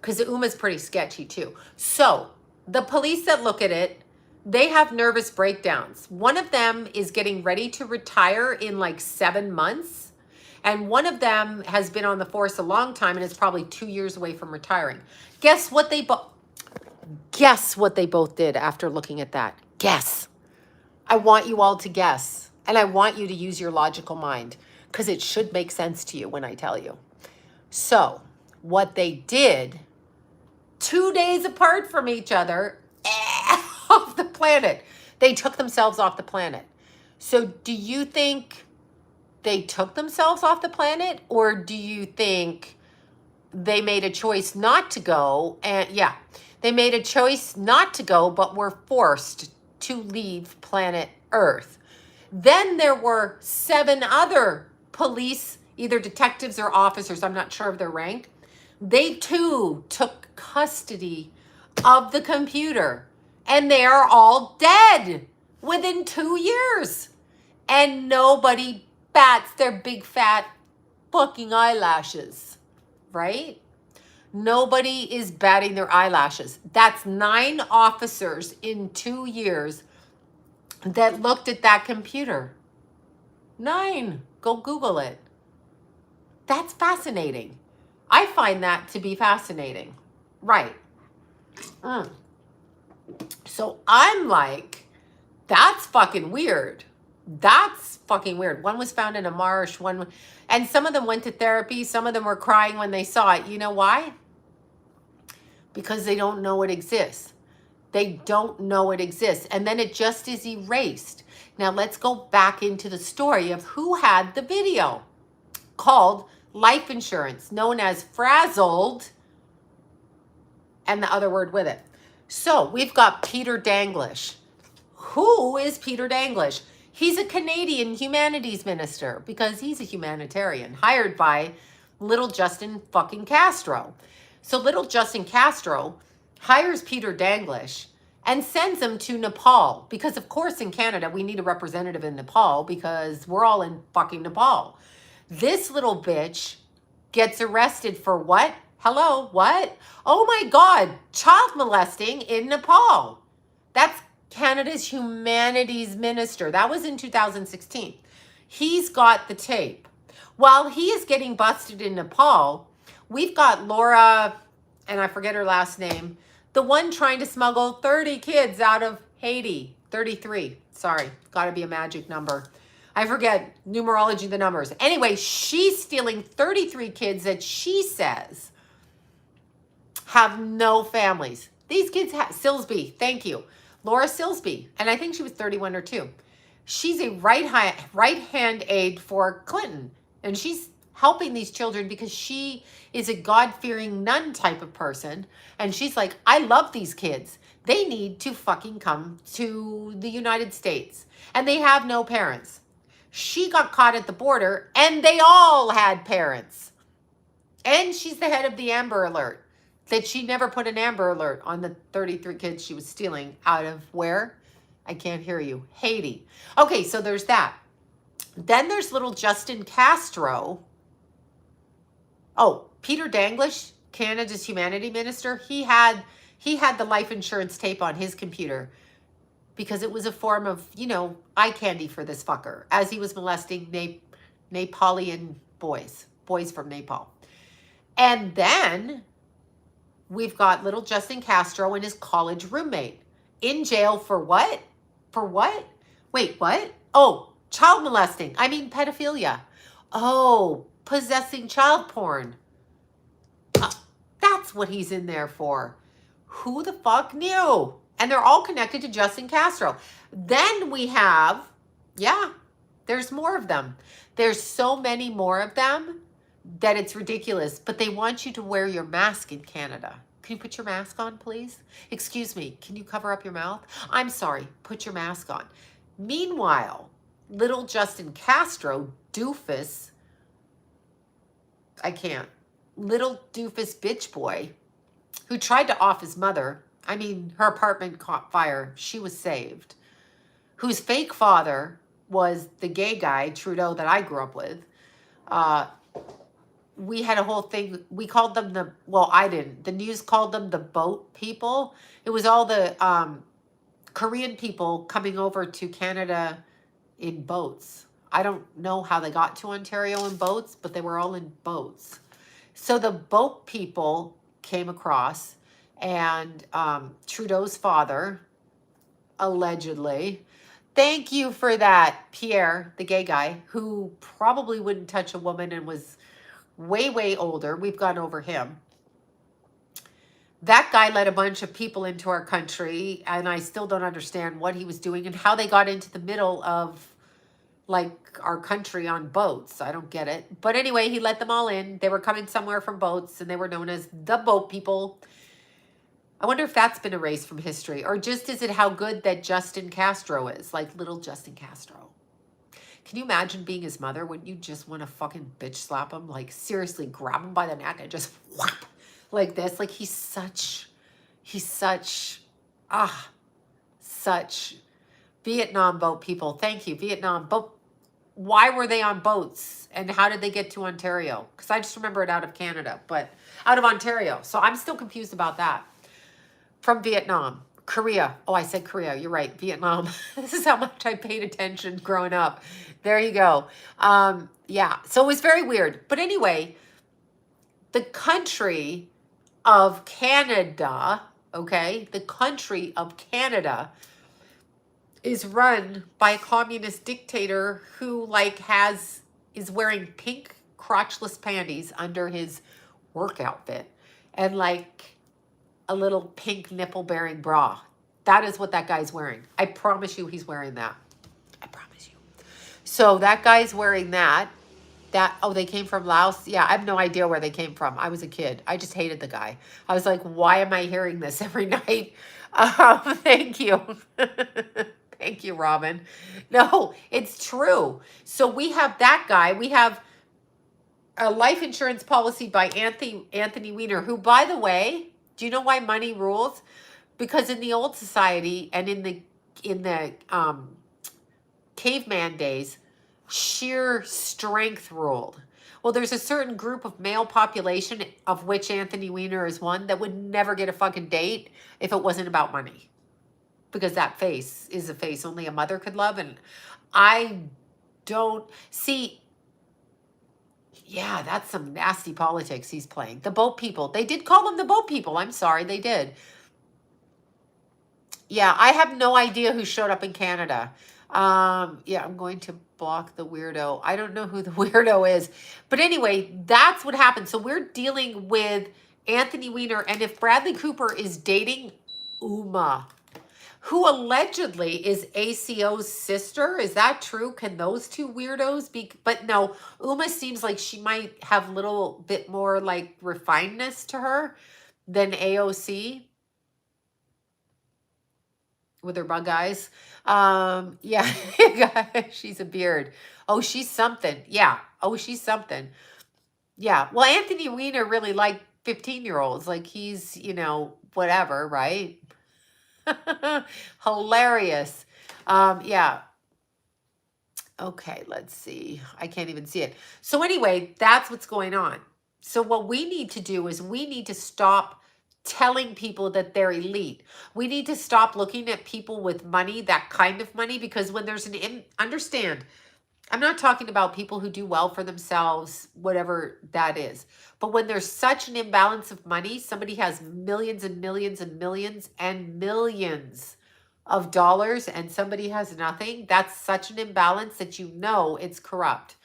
because Uma's pretty sketchy too. So the police that look at it, they have nervous breakdowns. One of them is getting ready to retire in like 7 months. And one of them has been on the force a long time and is probably 2 years away from retiring. Guess what they both did after looking at that? Guess. I want you all to guess. And I want you to use your logical mind because it should make sense to you when I tell you. So what they did, 2 days apart from each other, off the planet. They took themselves off the planet. So do you think they took themselves off the planet, or do you think they made a choice not to go? And yeah, they made a choice not to go, but were forced to leave planet Earth. Then there were 7 other police, either detectives or officers, I'm not sure of their rank. They too took custody of the computer, and they are all dead within 2 years. And nobody bats their big fat fucking eyelashes, right? Nobody is batting their eyelashes. That's 9 officers in 2 years that looked at that computer. 9. Go Google it. That's fascinating. I find that to be fascinating. Right. So I'm like, That's fucking weird. That's fucking weird. One was found in a marsh, and some of them went to therapy. Some of them were crying when they saw it. You know why? Because they don't know it exists. They don't know it exists. And then it just is erased. Now let's go back into the story of who had the video called Life Insurance, known as Frazzled, and the other word with it. So we've got Peter Danglish. Who is Peter Danglish? He's a Canadian humanities minister because he's a humanitarian hired by little Justin fucking Castro. So little Justin Castro hires Peter Danglish and sends him to Nepal because, of course, in Canada, we need a representative in Nepal because we're all in fucking Nepal. This little bitch gets arrested for what? Hello, what? Oh my God, child molesting in Nepal. That's Canada's humanities minister. That was in 2016. He's got the tape. While he is getting busted in Nepal, we've got Laura, and I forget her last name, the one trying to smuggle 30 kids out of Haiti. 33. Sorry, got to be a magic number. I forget numerology, the numbers. Anyway, she's stealing 33 kids that she says have no families. These kids have, Silsby, thank you. Laura Silsby, and I think she was 31 or 2. She's a right-hand aide for Clinton, and she's helping these children because she is a God-fearing nun type of person, and she's like, I love these kids. They need to fucking come to the United States, and they have no parents. She got caught at the border, and they all had parents. And she's the head of the Amber Alert. That she never put an Amber Alert on the 33 kids she was stealing out of where? I can't hear you. Haiti. Okay, so there's that. Then there's little Justin Castro. Oh, Peter Danglish, Canada's humanity minister. He had the life insurance tape on his computer because it was a form of, eye candy for this fucker as he was molesting Nepalian boys from Nepal. And then we've got little Justin Castro and his college roommate in jail for what? For what? Wait, what? Oh, child molesting. I mean, pedophilia. Oh, possessing child porn. That's what he's in there for. Who the fuck knew? And they're all connected to Justin Castro. Then we have, there's more of them. There's so many more of them that it's ridiculous, but they want you to wear your mask in Canada. Can you put your mask on, please? Excuse me, can you cover up your mouth? I'm sorry, put your mask on. Meanwhile, little Justin Castro, doofus, little doofus bitch boy, who tried to off his mother, her apartment caught fire, she was saved, whose fake father was the gay guy, Trudeau, that I grew up with. We had a whole thing. We called them I didn't. The news called them the boat people. It was all the Korean people coming over to Canada in boats. I don't know how they got to Ontario in boats, but they were all in boats. So the boat people came across, and Trudeau's father, allegedly, thank you for that, Pierre, the gay guy, who probably wouldn't touch a woman and was way, way older. We've gone over him. That guy let a bunch of people into our country, and I still don't understand what he was doing and how they got into the middle of our country on boats. I don't get it. But anyway, he let them all in. They were coming somewhere from boats, and they were known as the boat people. I wonder if that's been erased from history, or just is it how good that Justin Castro is, like little Justin Castro. Can you imagine being his mother? Wouldn't you just want to fucking bitch slap him? Like, seriously, grab him by the neck and just whap like this. Like, he's such Vietnam boat people. Thank you, Vietnam boat. Why were they on boats? And how did they get to Ontario? Because I just remember it out of Canada, but out of Ontario. So I'm still confused about that. From Vietnam. Korea. Oh, I said Korea. You're right. Vietnam. This is how much I paid attention growing up. There you go. So it was very weird. But anyway, the country of Canada, okay? The country of Canada is run by a communist dictator who like is wearing pink crotchless panties under his work outfit and like a little pink nipple bearing bra. That is what that guy's wearing. I promise you he's wearing that. I promise you. So that guy's wearing that. Oh, they came from Laos. Yeah, I have no idea where they came from. I was a kid. I just hated the guy. I was like, why am I hearing this every night? Thank you. Thank you, Robin. No, it's true. So we have that guy. We have a life insurance policy by Anthony Weiner, who, by the way, do you know why money rules? Because in the old society and in the caveman days, sheer strength ruled. Well, there's a certain group of male population, of which Anthony Weiner is one, that would never get a fucking date if it wasn't about money. Because that face is a face only a mother could love. And I don't see, yeah, that's some nasty politics he's playing. The boat people. They did call them the boat people. I'm sorry, they did. Yeah, I have no idea who showed up in Canada. Yeah, I'm going to block the weirdo. I don't know who the weirdo is. But anyway, that's what happened. So we're dealing with Anthony Weiner. And if Bradley Cooper is dating Uma, who allegedly is ACO's sister, is that true? Can those two weirdos be? But no, Uma seems like she might have a little bit more like refinedness to her than AOC. With her bug eyes. Yeah, she's a beard. Oh, she's something. Yeah. Oh, she's something. Yeah. Well, Anthony Weiner really liked 15-year-olds. Like he's, whatever, right? Hilarious. Yeah. Okay, let's see. I can't even see it. So anyway, that's what's going on. So what we need to do is we need to stop telling people that they're elite. We need to stop looking at people with money, that kind of money, because when there's understand, I'm not talking about people who do well for themselves, whatever that is. But when there's such an imbalance of money, somebody has millions and millions and millions and millions of dollars and somebody has nothing, that's such an imbalance that it's corrupt.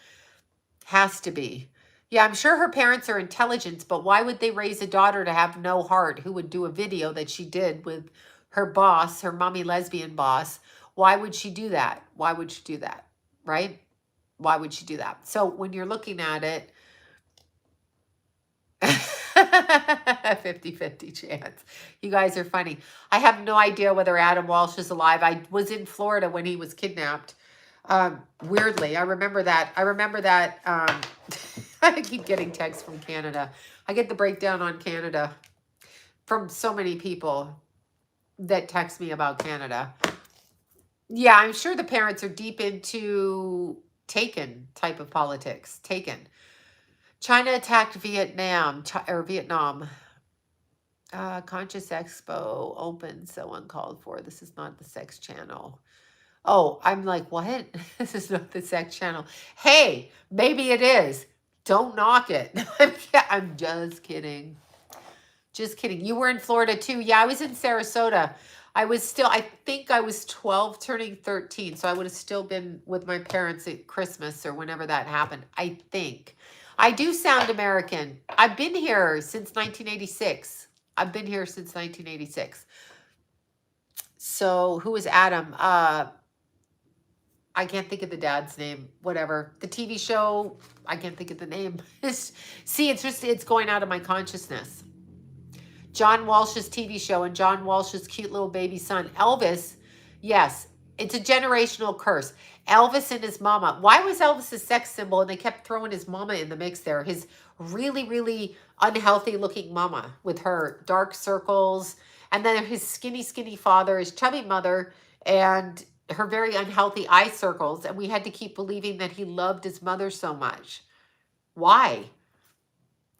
Has to be. Yeah, I'm sure her parents are intelligent, but why would they raise a daughter to have no heart who would do a video that she did with her boss, her mommy lesbian boss? Why would she do that? Why would she do that? Right? Why would she do that? So when you're looking at it, 50-50 chance. You guys are funny. I have no idea whether Adam Walsh is alive. I was in Florida when he was kidnapped. Weirdly, I remember that. I keep getting texts from Canada. I get the breakdown on Canada from so many people that text me about Canada. Yeah, I'm sure the parents are deep into Taken type of politics. Taken. China attacked Vietnam. Conscious Expo open, so uncalled for. This is not the sex channel. Oh, I'm like, what? This is not the sex channel. Hey, maybe it is. Don't knock it. I'm just kidding. Just kidding. You were in Florida too. Yeah, I was in Sarasota. I think I was 12 turning 13. So I would have still been with my parents at Christmas or whenever that happened. I think. I do sound American. I've been here since 1986. So who is Adam? I can't think of the dad's name, whatever. The TV show, I can't think of the name. See, it's going out of my consciousness. John Walsh's TV show and John Walsh's cute little baby son. Elvis, yes, it's a generational curse. Elvis and his mama. Why was Elvis a sex symbol and they kept throwing his mama in the mix there? His really, really unhealthy looking mama with her dark circles. And then his skinny, skinny father, his chubby mother, and her very unhealthy eye circles, and we had to keep believing that he loved his mother so much. Why?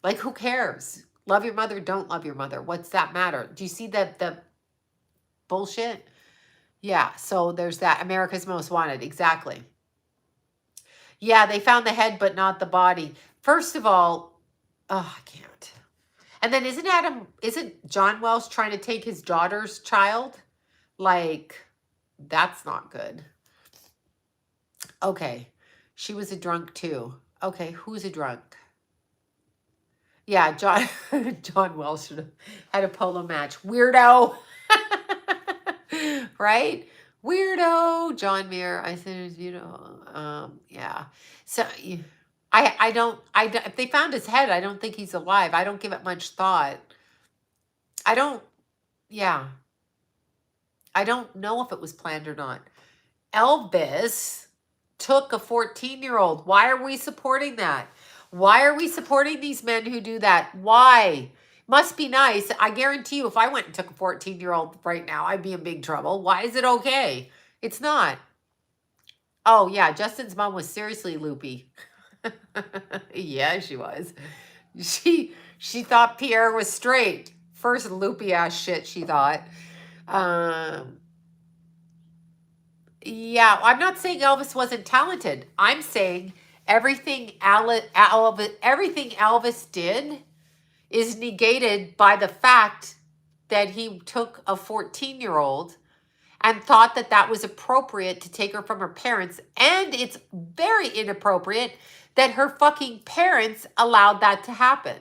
Like, who cares? Love your mother, don't love your mother. What's that matter? Do you see the bullshit? Yeah, so there's that. America's Most Wanted, exactly. Yeah, they found the head, but not the body. First of all, oh, I can't. And then isn't John Welsh trying to take his daughter's child? Like, That's not good. Okay. She was a drunk too. Okay, who's a drunk? Yeah, John John Welsh should have had a polo match. Weirdo. Right? Weirdo. John Muir. I said, yeah. So if they found his head, I don't think he's alive. I don't give it much thought. I don't, yeah. I don't know if it was planned or not. Elvis took a 14-year-old. Why are we supporting that? Why are we supporting these men who do that? Why? Must be nice. I guarantee you, if I went and took a 14-year-old right now, I'd be in big trouble. Why is it okay? It's not. Oh, yeah. Justin's mom was seriously loopy. Yeah, she was. She thought Pierre was straight. First loopy ass shit she thought. Yeah, I'm not saying Elvis wasn't talented. I'm saying everything Elvis did is negated by the fact that he took a 14-year-old and thought that that was appropriate to take her from her parents. And it's very inappropriate that her fucking parents allowed that to happen.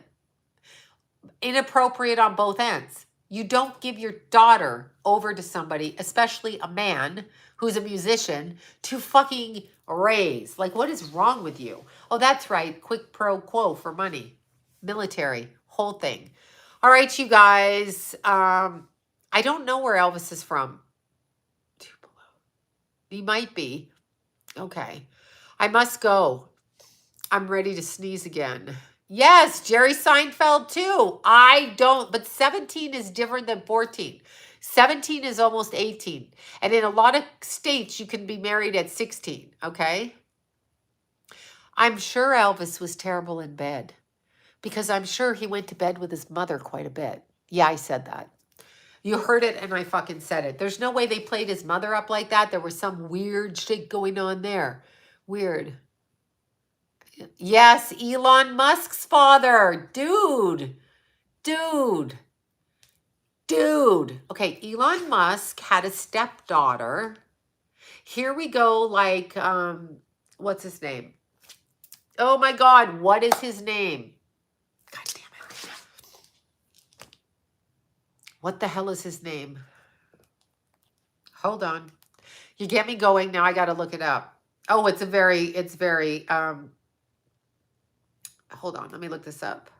Inappropriate on both ends. You don't give your daughter over to somebody, especially a man who's a musician, to fucking raise. Like, what is wrong with you? Oh, that's right. Quid pro quo for money. Military. Whole thing. All right, you guys. I don't know where Elvis is from. He might be. Okay. I must go. I'm ready to sneeze again. Yes, Jerry Seinfeld too. I don't, but 17 is different than 14. 17 is almost 18. And in a lot of states, you can be married at 16, okay? I'm sure Elvis was terrible in bed because I'm sure he went to bed with his mother quite a bit. Yeah, I said that. You heard it and I fucking said it. There's no way they played his mother up like that. There was some weird shit going on there. Weird. Yes, Elon Musk's father. Dude. Okay, Elon Musk had a stepdaughter. Here we go, like, what's his name? Oh my God, what is his name? God damn it. What the hell is his name? Hold on. You get me going, now I gotta look it up. Oh, it's very, hold on, let me look this up.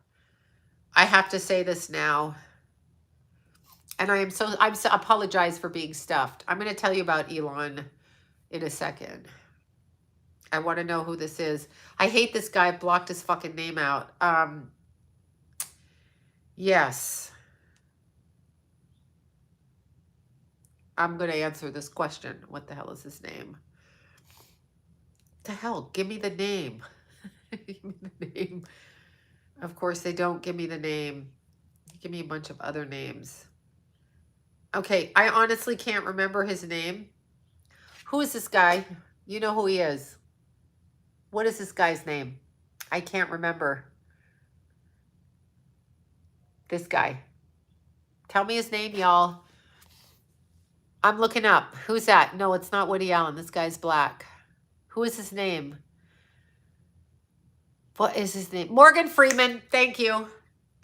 I have to say this now. And I apologize for being stuffed. I'm going to tell you about Elon in a second. I want to know who this is. I hate this guy. I've blocked his fucking name out. Yes. I'm going to answer this question. What the hell is his name? What the hell? Give me the name. Give me the name. Of course, they don't give me the name. Give me a bunch of other names. Okay, I honestly can't remember his name. Who is this guy? You know who he is. What is this guy's name? I can't remember. This guy. Tell me his name, y'all. I'm looking up. Who's that? No, it's not Woody Allen. This guy's black. Who is his name? What is his name? Morgan Freeman. Thank you.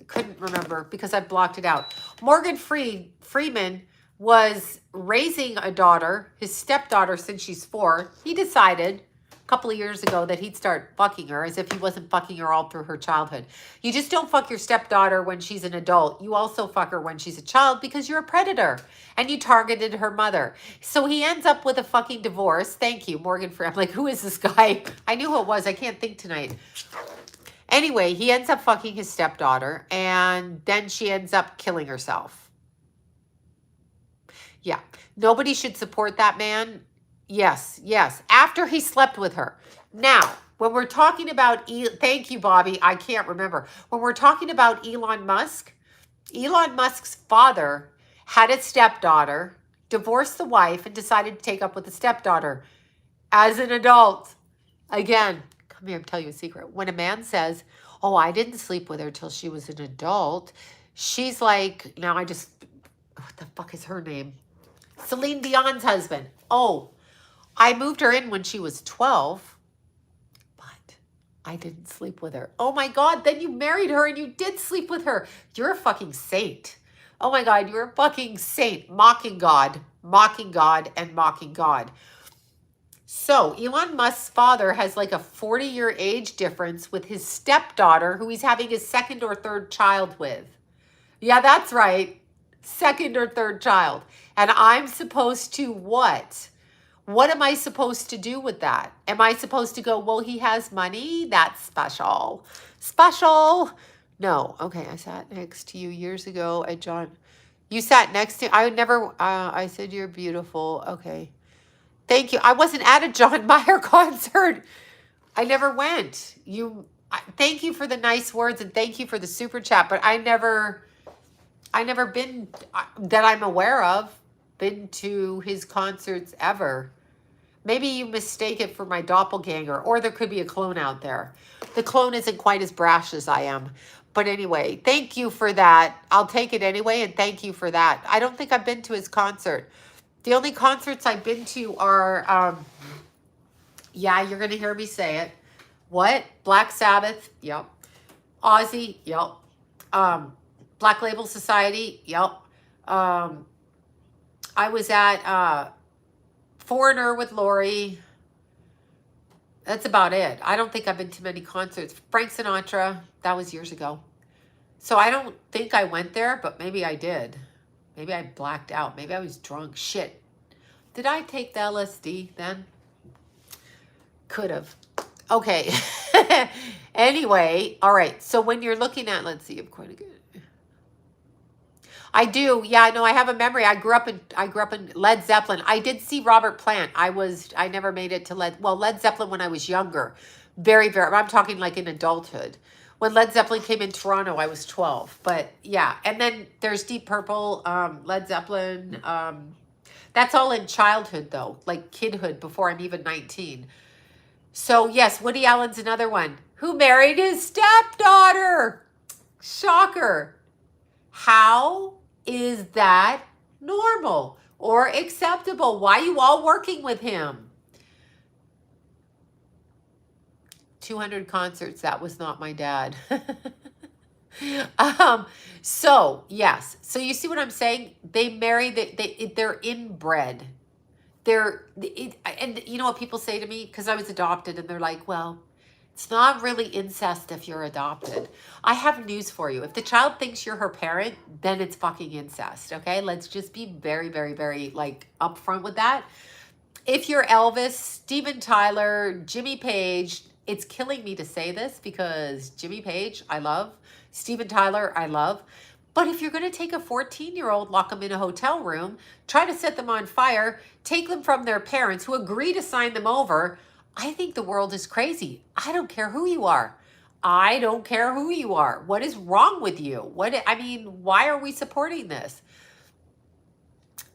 Couldn't remember because I blocked it out. Morgan Freeman was raising a daughter, his stepdaughter, since she's 4. He decided a couple of years ago that he'd start fucking her, as if he wasn't fucking her all through her childhood. You just don't fuck your stepdaughter when she's an adult. You also fuck her when she's a child because you're a predator and you targeted her mother. So he ends up with a fucking divorce. Thank you, Morgan Freeman. I'm like, who is this guy? I knew who it was. I can't think tonight. Anyway, he ends up fucking his stepdaughter, and then she ends up killing herself. Yeah. Nobody should support that man. Yes. After he slept with her. Now, when we're talking about, thank you, Bobby. I can't remember. When we're talking about Elon Musk's father had a stepdaughter, divorced the wife, and decided to take up with the stepdaughter as an adult. Again, come here, I'll tell you a secret. When a man says, oh, I didn't sleep with her till she was an adult, she's like, now what the fuck is her name? Celine Dion's husband. Oh, I moved her in when she was 12, but I didn't sleep with her. Oh my God, then you married her and you did sleep with her. You're a fucking saint. Oh my God, you're a fucking saint. Mocking God, and mocking God. So Elon Musk's father has like a 40-year age difference with his stepdaughter, who he's having his second or third child with. Yeah, that's right. Second or third child. And I'm supposed to what? What am I supposed to do with that? Am I supposed to go, well, he has money? That's special. Special. No. Okay, I sat next to you years ago at John. You sat next to, I would never, I said you're beautiful. Okay. Thank you. I wasn't at a John Mayer concert. I never went. Thank you for the nice words and thank you for the super chat, but I never been, that I'm aware of, been to his concerts ever. Maybe you mistake it for my doppelganger, or there could be a clone out there. The clone isn't quite as brash as I am. But anyway, thank you for that. I'll take it anyway, and thank you for that. I don't think I've been to his concert. The only concerts I've been to are, yeah, you're going to hear me say it. What? Black Sabbath? Yep. Ozzy? Yep. Black Label Society? Yep. I was at Foreigner with Lori. That's about it. I don't think I've been to many concerts. Frank Sinatra, that was years ago. So I don't think I went there, but maybe I did. Maybe I blacked out. Maybe I was drunk. Shit. Did I take the LSD then? Could have. Okay. Anyway, all right. So when you're looking at, let's see, I'm quite a good. I do. Yeah, no, I have a memory. I grew up in Led Zeppelin. I did see Robert Plant. I never made it to Led Zeppelin when I was younger. Very, very, I'm talking like in adulthood. When Led Zeppelin came in Toronto, I was 12. But yeah, and then there's Deep Purple, Led Zeppelin. That's all in childhood though, like kidhood before I'm even 19. So yes, Woody Allen's another one who married his stepdaughter. Shocker. How is that normal or acceptable? Why are you all working with him? 200 concerts. That was not my dad. So yes. So you see what I'm saying? They marry, they're inbred. And you know what people say to me? Because I was adopted and they're like, well, it's not really incest if you're adopted. I have news for you. If the child thinks you're her parent, then it's fucking incest, okay? Let's just be very, very, very, like, upfront with that. If you're Elvis, Steven Tyler, Jimmy Page, it's killing me to say this because Jimmy Page, I love. Steven Tyler, I love. But if you're going to take a 14-year-old, lock them in a hotel room, try to set them on fire, take them from their parents who agree to sign them over, I think the world is crazy. I don't care who you are. I don't care who you are. What is wrong with you? Why are we supporting this?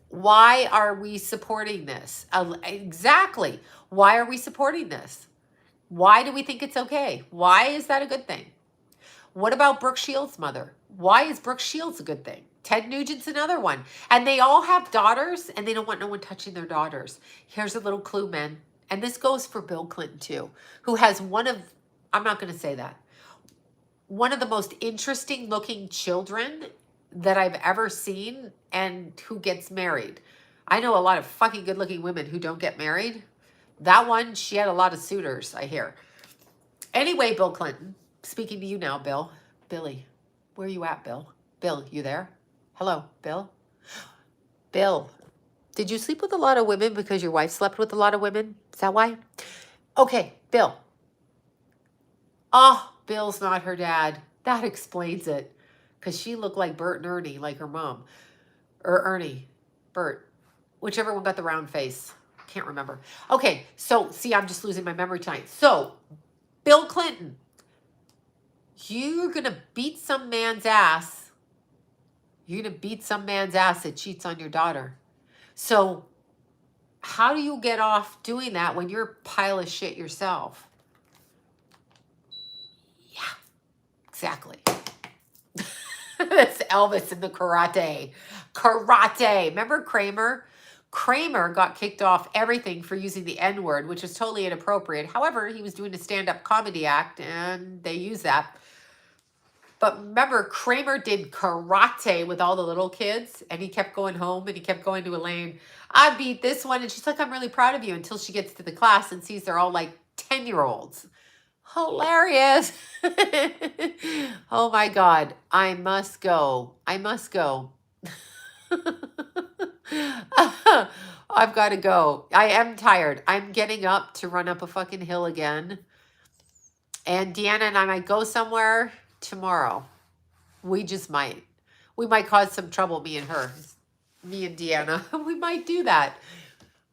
Why are we supporting this? Exactly. Why are we supporting this? Why do we think it's okay? Why is that a good thing? What about Brooke Shields' mother? Why is Brooke Shields a good thing? Ted Nugent's another one. And they all have daughters and they don't want no one touching their daughters. Here's a little clue, men. And this goes for Bill Clinton too, who has I'm not going to say that, one of the most interesting looking children that I've ever seen and who gets married. I know a lot of fucking good looking women who don't get married. That one, she had a lot of suitors, I hear. Anyway, Bill Clinton, speaking to you now, Bill. Billy, where are you at, Bill? Bill, you there? Hello, Bill? Bill, did you sleep with a lot of women because your wife slept with a lot of women? Is that why? Okay, Bill. Oh, Bill's not her dad. That explains it. Because she looked like Bert and Ernie, like her mom. Or Ernie. Bert. Whichever one got the round face. Can't remember. Okay, so, see, I'm just losing my memory tonight. So, Bill Clinton. You're going to beat some man's ass. You're going to beat some man's ass that cheats on your daughter. So, how do you get off doing that when you're a pile of shit yourself? Yeah, exactly. That's Elvis in the karate. Karate. Remember Kramer? Kramer got kicked off everything for using the N-word, which is totally inappropriate. However, he was doing a stand-up comedy act, and they use that. But remember, Kramer did karate with all the little kids, and he kept going home, and he kept going to Elaine, I beat this one. And she's like, I'm really proud of you, until she gets to the class and sees they're all like 10-year-olds. Hilarious. Oh my God. I must go. I must go. I've got to go. I am tired. I'm getting up to run up a fucking hill again. And Deanna and I might go somewhere tomorrow. We just might. We might cause some trouble, me and her. Me and Deanna. We might do that.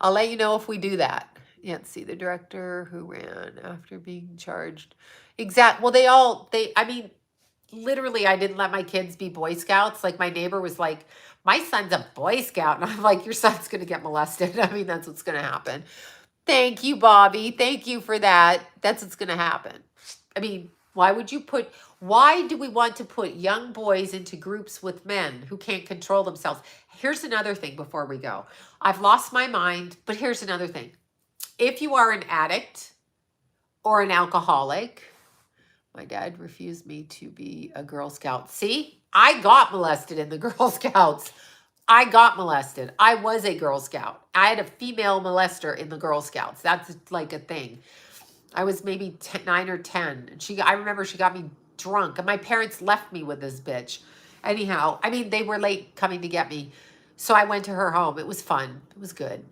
I'll let you know if we do that. Yeah, let's see, the director who ran after being charged. Well, I mean, literally, I didn't let my kids be Boy Scouts. Like, my neighbor was like, my son's a Boy Scout. And I'm like, your son's going to get molested. I mean, that's what's going to happen. Thank you, Bobby. Thank you for that. That's what's going to happen. I mean, why do we want to put young boys into groups with men who can't control themselves? Here's another thing before we go. I've lost my mind, but here's another thing. If you are an addict or an alcoholic, my dad refused me to be a Girl Scout. See, I got molested in the Girl Scouts. I got molested. I was a Girl Scout. I had a female molester in the Girl Scouts. That's like a thing. I was maybe 9 or 10. And I remember she got me drunk, and my parents left me with this bitch. Anyhow, I mean, they were late coming to get me. So I went to her home. It was fun. It was good.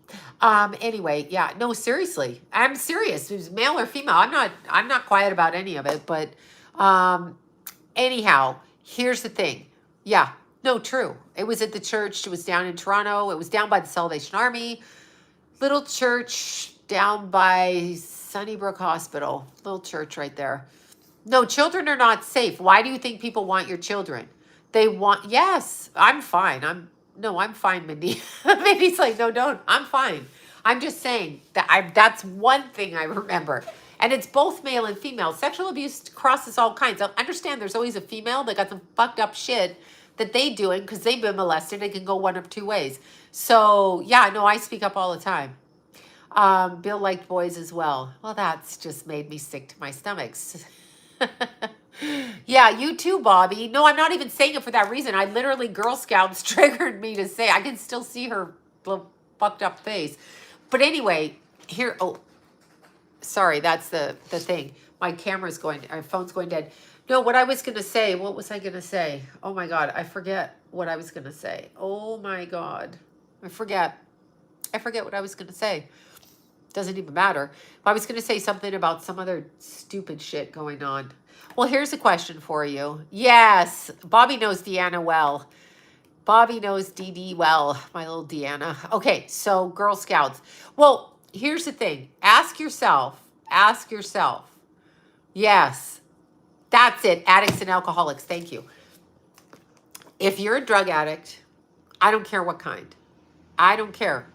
Anyway, yeah, no, seriously. I'm serious. It was male or female. I'm not quiet about any of it, but anyhow, here's the thing. Yeah, no, true. It was at the church. It was down in Toronto. It was down by the Salvation Army. Little church down by Sunnybrook Hospital. Little church right there. No, children are not safe. Why do you think people want your children? Yes, I'm fine. I'm fine, Mindy. Mindy's like, no, don't. I'm fine. I'm just saying that's one thing I remember. And it's both male and female. Sexual abuse crosses all kinds. I understand there's always a female that got some fucked up shit that they doing because they've been molested. It can go one of two ways. So, yeah, no, I speak up all the time. Bill liked boys as well. Well, that's just made me sick to my stomach. Yeah, you too, Bobby. No, I'm not even saying it for that reason. I literally, Girl Scouts triggered me to say, I can still see her little fucked up face. But anyway, sorry, that's the thing. My phone's going dead. No, what I was going to say, what was I going to say? Oh my God, I forget what I was going to say. Oh my God, I forget what I was going to say. Doesn't even matter. I was going to say something about some other stupid shit going on. Well, here's a question for you. Yes, Bobby knows Deanna well. Bobby knows DD well, my little Deanna. Okay, so Girl Scouts. Well, here's the thing. Ask yourself. Yes, that's it. Addicts and alcoholics. Thank you. If you're a drug addict, I don't care what kind. I don't care.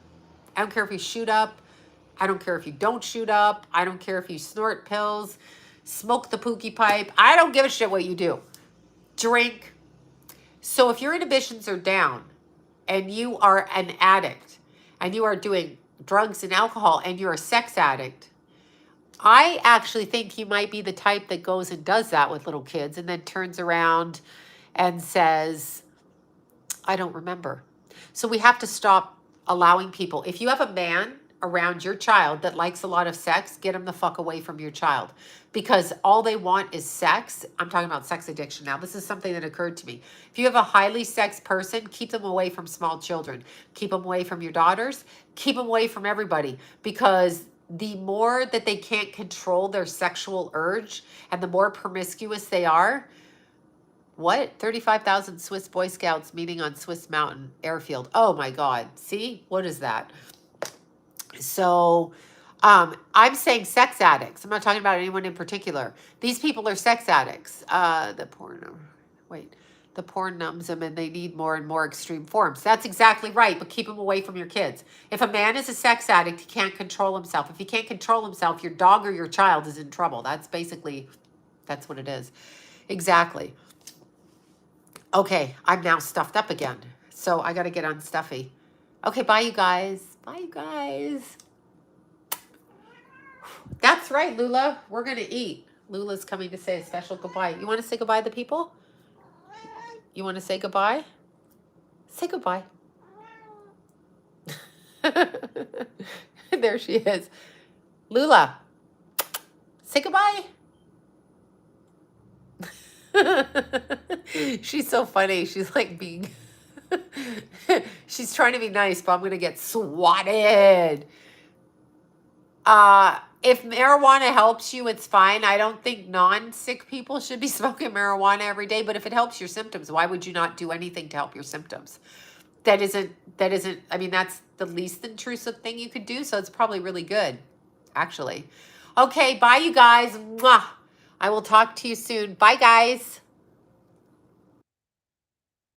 I don't care if you shoot up. I don't care if you don't shoot up. I don't care if you snort pills, smoke the pookie pipe. I don't give a shit what you do. Drink. So if your inhibitions are down and you are an addict and you are doing drugs and alcohol and you're a sex addict, I actually think you might be the type that goes and does that with little kids and then turns around and says, I don't remember. So we have to stop allowing people. If you have a man around your child that likes a lot of sex, get him the fuck away from your child, because all they want is sex. I'm talking about sex addiction now. This is something that occurred to me. If you have a highly sex person, keep them away from small children. Keep them away from your daughters. Keep them away from everybody, because the more that they can't control their sexual urge and the more promiscuous they are, 35,000 Swiss Boy Scouts meeting on Swiss Mountain Airfield. Oh my God. See? What is that? So I'm saying sex addicts. I'm not talking about anyone in particular. These people are sex addicts. The porn numbs them and they need more and more extreme forms. That's exactly right, but keep them away from your kids. If a man is a sex addict, he can't control himself. If he can't control himself, your dog or your child is in trouble. That's what it is. Exactly. Okay, I'm now stuffed up again. So I got to get unstuffy. Okay, bye, you guys. Bye, you guys. That's right, Lula. We're going to eat. Lula's coming to say a special goodbye. You want to say goodbye to the people? You want to say goodbye? Say goodbye. There she is. Lula, say goodbye. She's so funny. She's like being... She's trying to be nice, but I'm going to get swatted. If marijuana helps you, it's fine. I don't think non-sick people should be smoking marijuana every day, but if it helps your symptoms, why would you not do anything to help your symptoms? That isn't, I mean, that's the least intrusive thing you could do, so it's probably really good, actually. Okay, bye, you guys. Mwah. I will talk to you soon. Bye, guys.